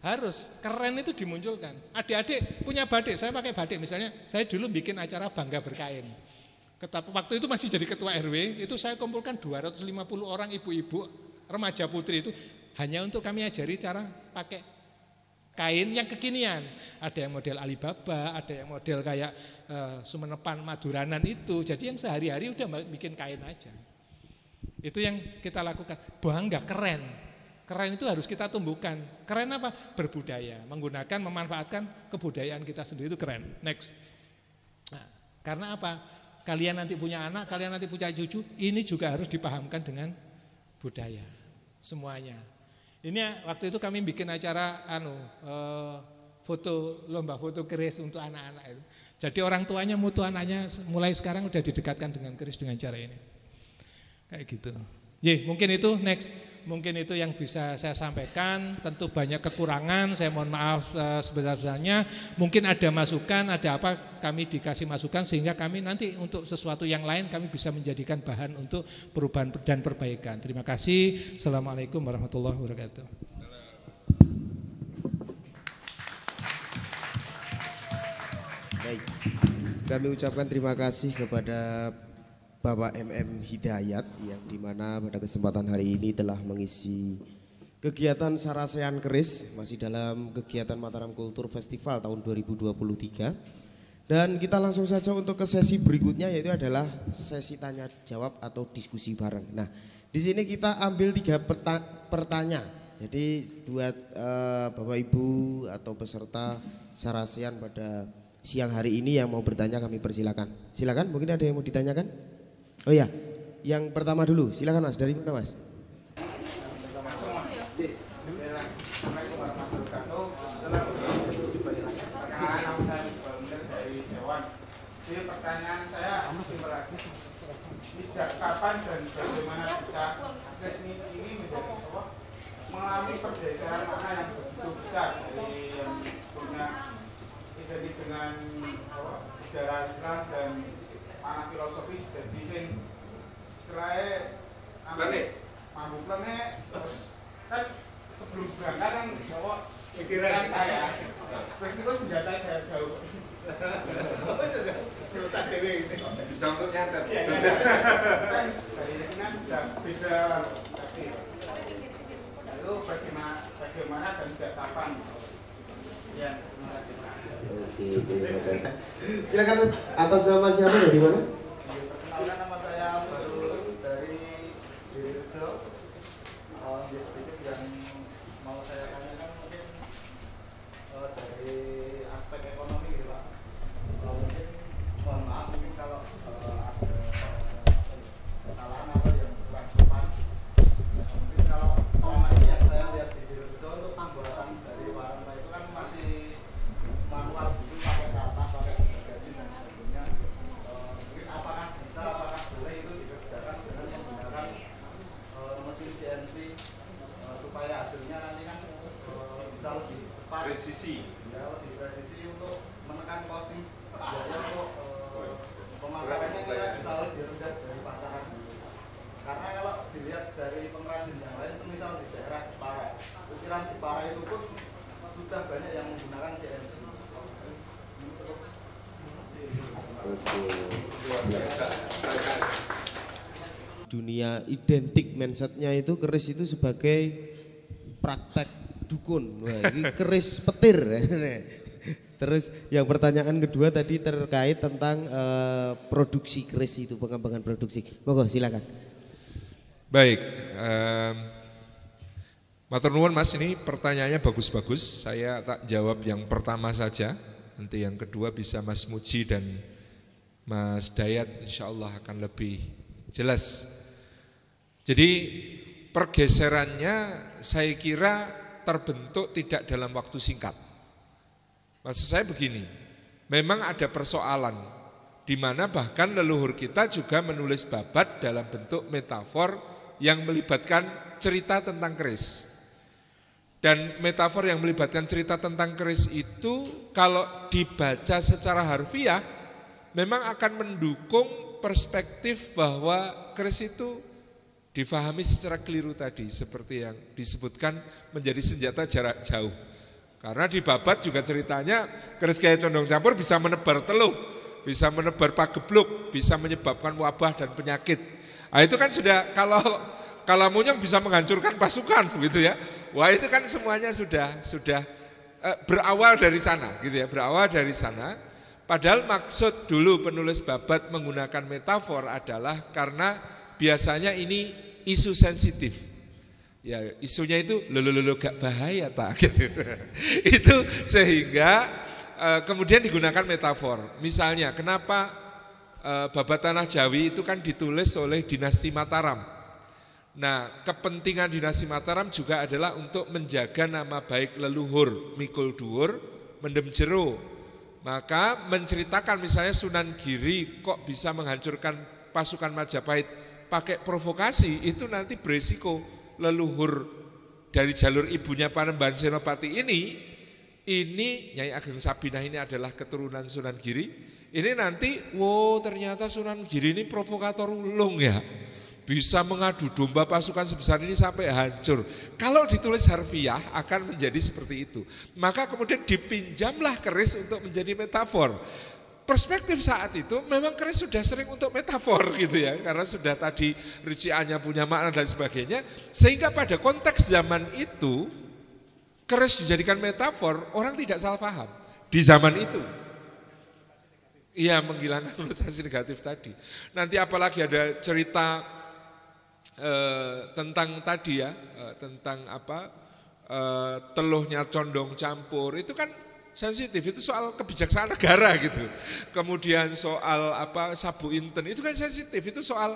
Harus keren itu dimunculkan. Adik-adik punya batik, saya pakai batik misalnya. Saya dulu bikin acara bangga berkain. Waktu itu masih jadi ketua RW, itu saya kumpulkan 250 orang ibu-ibu remaja putri itu hanya untuk kami ajari cara pakai kain yang kekinian. Ada yang model Alibaba, ada yang model kayak Sumenepan Maduranan itu. Jadi yang sehari-hari udah bikin kain aja. Itu yang kita lakukan. Bangga, keren. Keren itu harus kita tumbuhkan. Keren apa? Berbudaya, menggunakan, memanfaatkan kebudayaan kita sendiri itu keren. Next. Nah, karena apa? Kalian nanti punya anak, kalian nanti punya cucu, ini juga harus dipahamkan dengan budaya. Semuanya. Ini waktu itu kami bikin acara foto lomba foto keris untuk anak-anak itu. Jadi orang tuanya mutu anaknya mulai sekarang udah didekatkan dengan keris dengan cara ini. Kayak gitu. Mungkin itu next. Mungkin itu yang bisa saya sampaikan. Tentu banyak kekurangan, saya mohon maaf sebesar-besarnya. Mungkin ada masukan, ada apa, kami dikasih masukan sehingga kami nanti untuk sesuatu yang lain kami bisa menjadikan bahan untuk perubahan dan perbaikan. Terima kasih. Assalamualaikum warahmatullahi wabarakatuh. Baik, kami ucapkan terima kasih kepada Bapak MM Hidayat yang dimana pada kesempatan hari ini telah mengisi kegiatan Sarasehan Keris masih dalam kegiatan Mataram Kultur Festival tahun 2023. Dan kita langsung saja untuk ke sesi berikutnya, yaitu adalah sesi tanya jawab atau diskusi bareng. Nah, di sini kita ambil 3 pertanyaan. Jadi buat Bapak Ibu atau peserta Sarasehan pada siang hari ini yang mau bertanya kami persilakan. Silakan, mungkin ada yang mau ditanyakan? Oh ya, yang pertama dulu, silakan Mas, dari mana Mas? Ini pertanyaan saya simpel lagi. Sejak kapan dan bagaimana bisa akses ini menjadi mengalami pergeseran mana yang begitu besar dari yang punya identik dengan sejarah Islam dan mana filosofis dan bising istilahnya mampu planet kan sebelum berangkat kan bawa pikiran saya itu senjata saya jauh bisa dewe gitu bisa untuk nyatet kan dari ini kan sudah beda tadi lalu bagaimana dan sejak kapan ya terima kasih. Oke, terima kasih. Silakan Mas, atas nama siapa dari mana? Perkenalkan, nama saya baru dari Diri Rejo. Sedikit yang Dunia identik mindsetnya itu keris itu sebagai praktek dukun. Wah, ini keris petir. Terus yang pertanyaan kedua tadi terkait tentang produksi keris itu, pengembangan produksi. Monggo silakan. Baik, matur nuwun Mas, ini pertanyaannya bagus-bagus. Saya tak jawab yang pertama saja. Nanti yang kedua bisa Mas Muji dan Mas Dayat insya Allah akan lebih jelas. Jadi pergeserannya saya kira terbentuk tidak dalam waktu singkat. Maksud saya begini, memang ada persoalan di mana bahkan leluhur kita juga menulis babat dalam bentuk metafor yang melibatkan cerita tentang keris. Dan metafor yang melibatkan cerita tentang keris itu kalau dibaca secara harfiah memang akan mendukung perspektif bahwa keris itu difahami secara keliru tadi, seperti yang disebutkan menjadi senjata jarak jauh. Karena di babat juga ceritanya keris kayak condong campur bisa menebar teluh, bisa menebar pagebluk, bisa menyebabkan wabah dan penyakit. Nah, itu kan sudah kalau munyong bisa menghancurkan pasukan gitu ya. Wah, itu kan semuanya sudah berawal dari sana gitu ya, berawal dari sana. Padahal maksud dulu penulis babat menggunakan metafor adalah karena biasanya ini isu sensitif. Ya, isunya itu lo gak bahaya tak gitu. Itu sehingga kemudian digunakan metafor. Misalnya kenapa babat Tanah Jawi itu kan ditulis oleh dinasti Mataram. Nah, kepentingan dinasti Mataram juga adalah untuk menjaga nama baik leluhur, mikul dhuwur, mendem jero. Maka menceritakan misalnya Sunan Giri kok bisa menghancurkan pasukan Majapahit pakai provokasi, itu nanti beresiko leluhur dari jalur ibunya Panembahan Senopati ini Nyai Ageng Sabinah ini adalah keturunan Sunan Giri. Ini nanti, ternyata Sunan Giri ini provokator ulung ya. Bisa mengadu domba pasukan sebesar ini sampai hancur. Kalau ditulis harfiah akan menjadi seperti itu. Maka kemudian dipinjamlah keris untuk menjadi metafor. Perspektif saat itu memang keris sudah sering untuk metafor gitu ya. Karena sudah tadi rinciannya punya makna dan sebagainya. Sehingga pada konteks zaman itu keris dijadikan metafor, orang tidak salah paham. Di zaman itu. Iya, menghilangkan konotasi negatif tadi. Nanti apalagi ada cerita tentang tadi ya, tentang teluhnya condong campur, itu kan sensitif, itu soal kebijaksanaan negara gitu. Kemudian soal sabu inten, itu kan sensitif, itu soal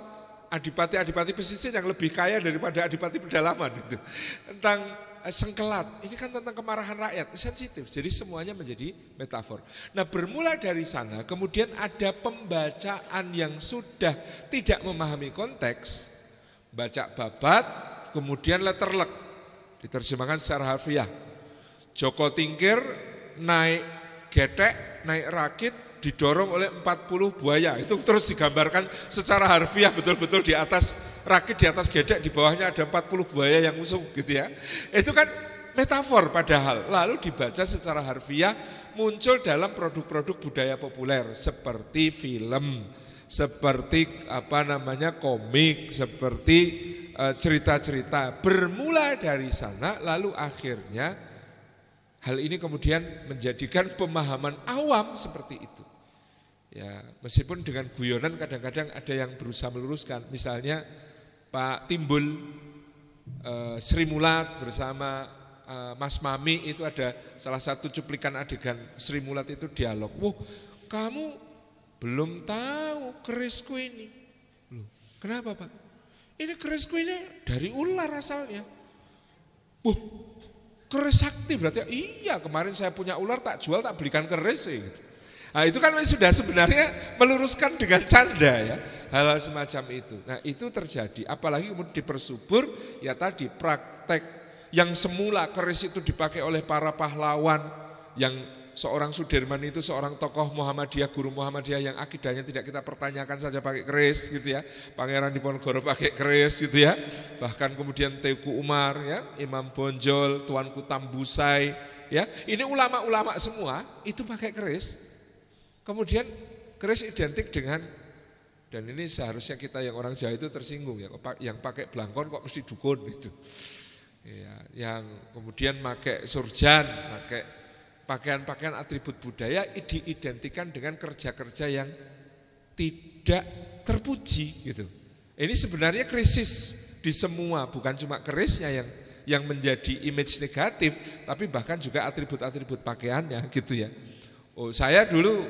adipati-adipati pesisir yang lebih kaya daripada adipati pedalaman itu. Tentang sengkelat, ini kan tentang kemarahan rakyat, sensitif, jadi semuanya menjadi metafor. Nah, bermula dari sana, kemudian ada pembacaan yang sudah tidak memahami konteks, baca babat, kemudian letterlek, diterjemahkan secara harfiah. Joko Tingkir naik getek, naik rakit, didorong oleh 40 buaya. Itu terus digambarkan secara harfiah betul-betul di atas rakit, di atas gedek, di bawahnya ada 40 buaya yang usung gitu ya. Itu kan metafor padahal. Lalu dibaca secara harfiah muncul dalam produk-produk budaya populer seperti film, seperti komik, seperti cerita-cerita. Bermula dari sana lalu akhirnya hal ini kemudian menjadikan pemahaman awam seperti itu. Ya, meskipun dengan guyonan kadang-kadang ada yang berusaha meluruskan. Misalnya Pak Timbul Sri Mulat bersama Mas Mami itu ada salah satu cuplikan adegan Sri Mulat itu dialog. Kamu belum tahu kerisku ini. Loh, kenapa Pak? Ini kerisku ini dari ular asalnya. Keris sakti berarti? Iya, kemarin saya punya ular tak jual, tak belikan keris gitu. Nah, itu kan sudah sebenarnya meluruskan dengan canda ya, hal semacam itu. Nah, itu terjadi, apalagi kemudian dipersubur ya tadi praktek yang semula keris itu dipakai oleh para pahlawan, yang seorang Sudirman itu seorang tokoh Muhammadiyah, guru Muhammadiyah yang akidahnya tidak kita pertanyakan saja pakai keris gitu ya. Pangeran Diponegoro pakai keris gitu ya. Bahkan kemudian Teuku Umar ya, Imam Bonjol, Tuanku Tambusai ya. Ini ulama-ulama semua itu pakai keris. Kemudian keris identik dengan, dan ini seharusnya kita yang orang Jawa itu tersinggung ya, yang pakai blangkon kok mesti dukun gitu. Ya, yang kemudian pakai surjan, pakai pakaian-pakaian atribut budaya diidentikan dengan kerja-kerja yang tidak terpuji gitu. Ini sebenarnya krisis di semua, bukan cuma kerisnya yang menjadi image negatif, tapi bahkan juga atribut-atribut pakaiannya gitu ya. Oh, saya dulu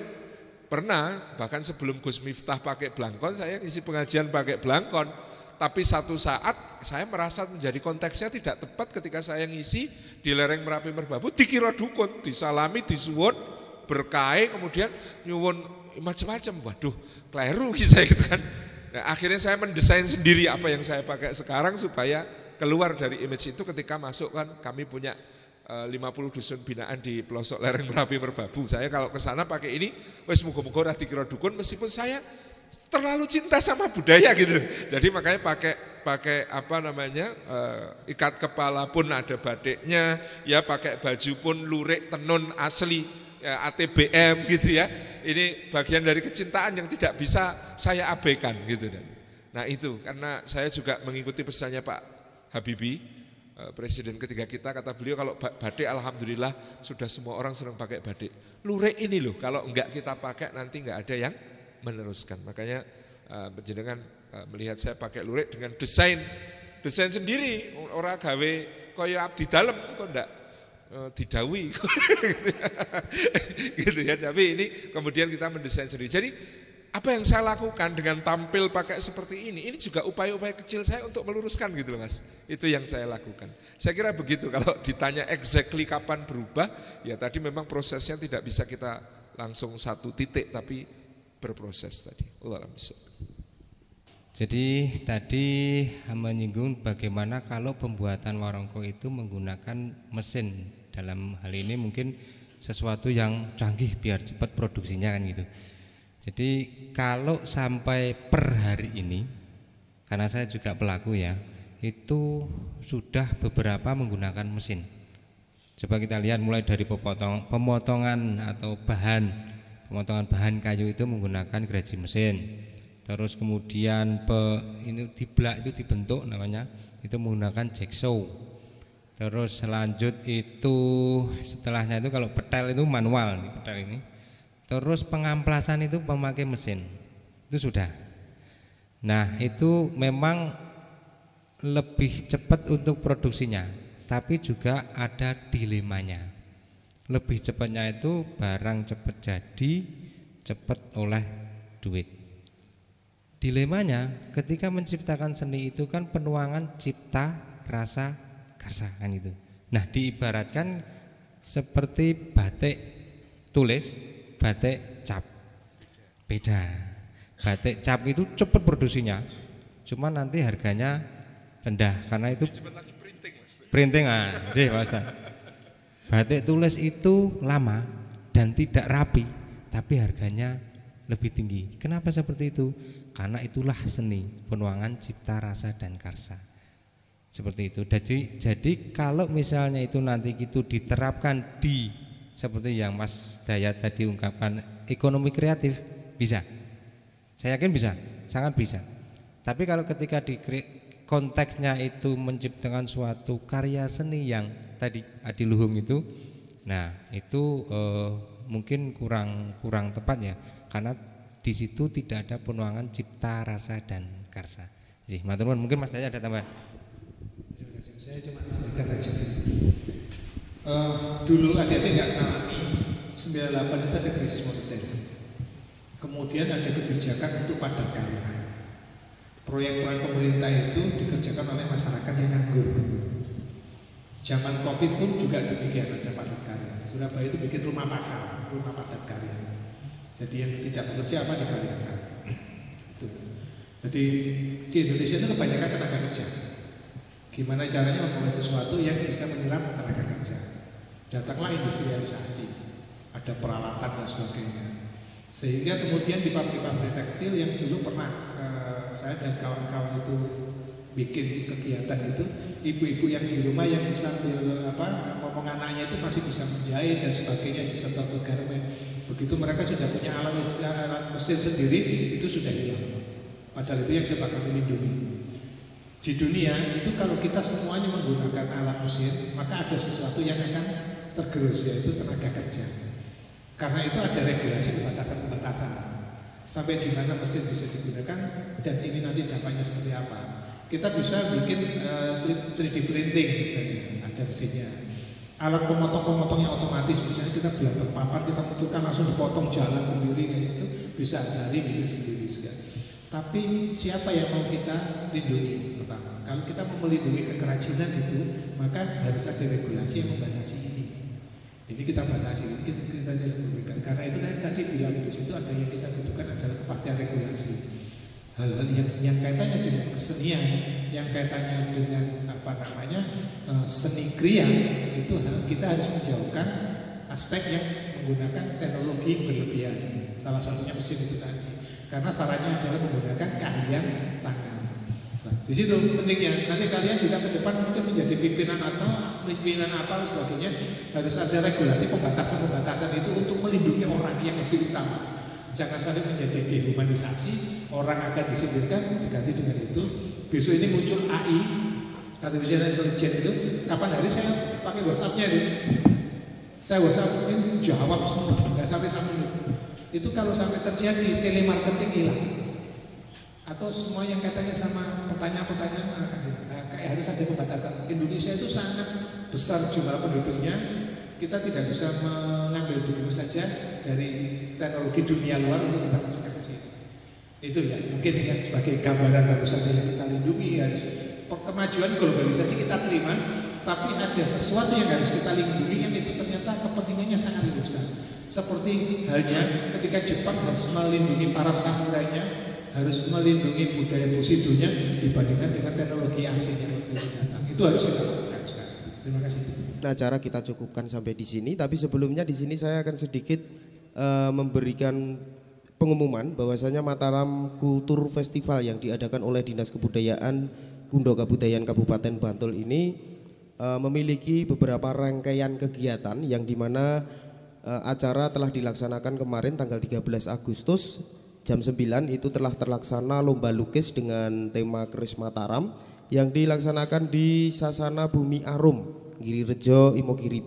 pernah, bahkan sebelum Gus Miftah pakai blangkon, saya isi pengajian pakai blangkon. Tapi satu saat saya merasa menjadi konteksnya tidak tepat ketika saya ngisi di lereng Merapi Merbabu, dikira dukun, disalami, disuwun, berkah, kemudian nyuwun macam-macam. Waduh, keliru saya gitu kan. Nah, akhirnya saya mendesain sendiri apa yang saya pakai sekarang supaya keluar dari image itu ketika masuk kan kami punya 50 dusun binaan di pelosok lereng Merapi Merbabu. Saya kalau ke sana pakai ini, wes muga-muga ora dikira dukun meskipun saya terlalu cinta sama budaya gitu. Jadi makanya pakai apa namanya ikat kepala pun ada batiknya, ya pakai baju pun lurik tenun asli ya, ATBM gitu ya. Ini bagian dari kecintaan yang tidak bisa saya abaikan gitu. Nah itu karena saya juga mengikuti pesannya Pak Habibie, presiden ketiga kita, kata beliau kalau batik alhamdulillah sudah semua orang senang pakai batik. Lurik ini loh kalau enggak kita pakai nanti enggak ada yang meneruskan. Makanya penjenengan melihat saya pakai lurik dengan desain sendiri, orang gawe kaya abdi dalem kok ndak didawi gitu ya. Tapi ini kemudian kita mendesain sendiri. Jadi apa yang saya lakukan dengan tampil pakai seperti ini juga upaya-upaya kecil saya untuk meluruskan gitu loh Mas. Itu yang saya lakukan. Saya kira begitu. Kalau ditanya exactly kapan berubah, ya tadi memang prosesnya tidak bisa kita langsung satu titik, tapi berproses tadi. Jadi tadi menyinggung bagaimana kalau pembuatan warongko itu menggunakan mesin. Dalam hal ini mungkin sesuatu yang canggih biar cepat produksinya kan gitu. Jadi kalau sampai per hari ini, karena saya juga pelaku ya, itu sudah beberapa menggunakan mesin. Coba kita lihat mulai dari pemotongan atau pemotongan bahan kayu itu menggunakan gergaji mesin. Terus kemudian ini diblak itu dibentuk namanya, itu menggunakan jigsaw. Terus lanjut itu setelahnya itu kalau petel itu manual, di petel ini. Terus pengamplasan itu memakai mesin. Itu sudah. Nah, itu memang lebih cepat untuk produksinya, tapi juga ada dilemanya. Lebih cepatnya itu barang cepat jadi, cepat oleh duit. Dilemanya ketika menciptakan seni itu kan penuangan cipta, rasa, karsa kan itu. Nah, diibaratkan seperti batik tulis, batik cap. Beda. Batik cap itu cepat produksinya, cuma nanti harganya rendah karena itu printing sih Pak Ustaz. Batik tulis itu lama dan tidak rapi, tapi harganya lebih tinggi. Kenapa seperti itu? Karena itulah seni, penuangan cipta, rasa dan karsa. Seperti itu. Jadi kalau misalnya itu nanti itu diterapkan di seperti yang Mas Dayat tadi ungkapkan ekonomi kreatif, bisa. Saya yakin bisa, sangat bisa. Tapi kalau ketika di konteksnya itu menciptakan suatu karya seni yang tadi adiluhung itu, nah itu mungkin kurang tepat ya, karena di situ tidak ada penuangan cipta, rasa dan karsa. Jadi, teman-teman mungkin Mas Dayat ada tambahan. Saya cuma tambahkan aja. Dulu adik-adik nggak ngalami 98 itu ada krisis moneter. Kemudian ada kebijakan untuk padat karya. Proyek-proyek pemerintah itu dikerjakan oleh masyarakat yang nganggur. Zaman Covid pun juga demikian, ada padat karya. Di Surabaya itu bikin rumah pakar, rumah padat karya. Jadi yang tidak bekerja apa dikaryakan. Itu. Jadi di Indonesia itu kebanyakan tenaga kerja. Gimana caranya membuat sesuatu yang bisa menyerap tenaga kerja. Datanglah industrialisasi, ada peralatan dan sebagainya. Sehingga kemudian di pabrik-pabrik tekstil yang dulu pernah saya dan kawan-kawan itu bikin kegiatan itu, ibu-ibu yang di rumah yang sambil ngomong anaknya itu masih bisa menjahit dan sebagainya, bisa toko garmen. Begitu mereka sudah punya alat mesin sendiri, itu sudah hilang. Padahal itu yang coba kami lindungi. Di dunia itu kalau kita semuanya menggunakan alat mesin, maka ada sesuatu yang akan tergerus, yaitu tenaga kerja. Karena itu ada regulasi pembatasan-pembatasan sampai di mana mesin bisa digunakan dan ini nanti dampaknya seperti apa. Kita bisa bikin 3D printing misalnya, ada mesinnya. Alat pemotong-pemotong yang otomatis, misalnya kita belah papan, kita munculkan langsung dipotong jalan sendiri kayak gitu, bisa sehari bikin sendiri segala. Tapi siapa yang mau kita lindungi? Pertama, kalau kita mau melindungi kekerajinan itu, maka harus ada regulasi yang membatasi ini. Ini kita batasi, kita berikan. Karena itu tadi bilang di situ ada yang kita butuhkan adalah kepastian regulasi. Hal-hal yang kaitannya dengan kesenian, yang kaitannya dengan seni kriya, itu kita harus menjauhkan aspek yang menggunakan teknologi berlebihan. Salah satunya mesin itu tadi. Karena sarannya adalah menggunakan keahlian tangan. Nah, di situ pentingnya. Nanti kalian juga ke depan mungkin menjadi pimpinan atau pimpinan apa dan sebagainya, harus ada regulasi pembatasan-pembatasan itu untuk melindungi orang yang lebih utama. Jangan sampai menjadi dehumanisasi, orang akan disingkirkan diganti dengan itu. Besok ini muncul AI, artificial intelligence itu, kapan hari saya pakai WhatsApp-nya itu. Saya WhatsApp mungkin jawab semua, nggak sampai 1 menit. Itu kalau sampai terjadi telemarketing hilang, atau semua yang katanya sama pertanyaan-pertanyaan akan hilang. Nah, kayak harus ada pembatasan. Indonesia itu sangat besar jumlah penduduknya, kita tidak bisa mengambil begitu saja dari teknologi dunia luar untuk kita masukkan ke sini. Itu ya mungkin yang sebagai gambaran harus ada yang kita lindungi, harus kemajuan globalisasi kita terima, tapi ada sesuatu yang harus kita lindungi yang itu ternyata kepentingannya sangat besar. Seperti halnya ketika Jepang harus melindungi para samurainya, harus melindungi budaya Bushido-nya dibandingkan dengan teknologi asing yang datang. Itu harus kita lakukan sekarang. Terima kasih. Acara kita cukupkan sampai di sini, tapi sebelumnya di sini saya akan sedikit memberikan pengumuman bahwasanya Mataram Kultur Festival yang diadakan oleh Dinas Kebudayaan Kundo Kabudayaan Kabupaten Bantul ini memiliki beberapa rangkaian kegiatan yang dimana acara telah dilaksanakan kemarin tanggal 13 Agustus jam 9 itu telah terlaksana lomba lukis dengan tema Keris Mataram yang dilaksanakan di Sasana Bumi Arum, Girirejo, Imogiri,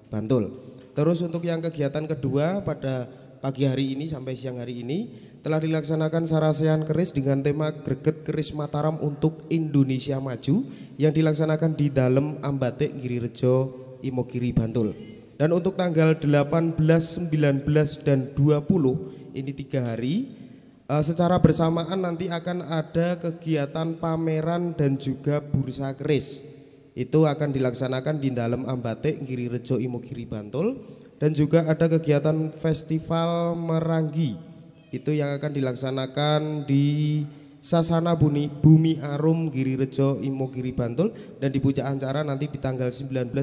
Bantul. Terus untuk yang kegiatan kedua pada pagi hari ini sampai siang hari ini telah dilaksanakan sarasean keris dengan tema Greget Keris Mataram untuk Indonesia Maju yang dilaksanakan di dalam Ambatik, Girirejo, Imogiri, Bantul. Dan untuk tanggal 18, 19, dan 20 ini 3 hari secara bersamaan nanti akan ada kegiatan pameran dan juga bursa keris. Itu akan dilaksanakan di dalam Ambatik, Girirejo, Imogiri, Bantul. Dan juga ada kegiatan festival Meranggi. Itu yang akan dilaksanakan di Sasana Bumi Arum, Girirejo, Imogiri, Bantul. Dan di puncak acara nanti di tanggal 19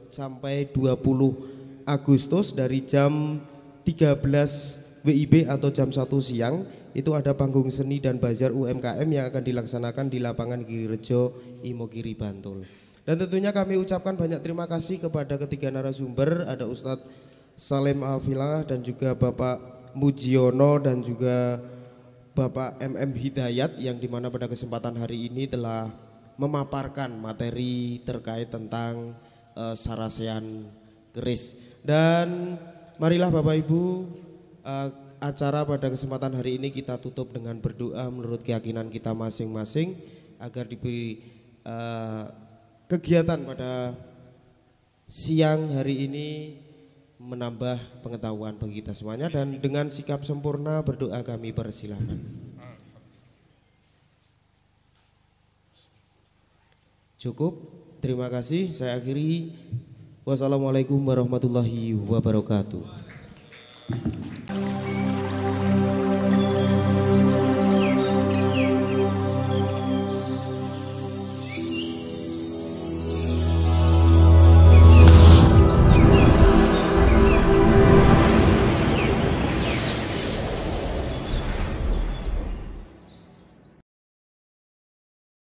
sampai 20 Agustus dari jam 13 WIB atau jam 1 siang itu ada panggung seni dan bazar UMKM yang akan dilaksanakan di lapangan Girirejo, Imogiri, Bantul. Dan tentunya kami ucapkan banyak terima kasih kepada ketiga narasumber, ada Ustadz Salim Afilah dan juga Bapak Mujiono dan juga Bapak MM Hidayat yang dimana pada kesempatan hari ini telah memaparkan materi terkait tentang sarasean keris. Dan marilah Bapak Ibu, acara pada kesempatan hari ini kita tutup dengan berdoa menurut keyakinan kita masing-masing agar diberi kegiatan pada siang hari ini menambah pengetahuan bagi kita semuanya. Dan dengan sikap sempurna berdoa kami persilakan. Cukup. Terima kasih, saya akhiri. Wassalamualaikum warahmatullahi wabarakatuh.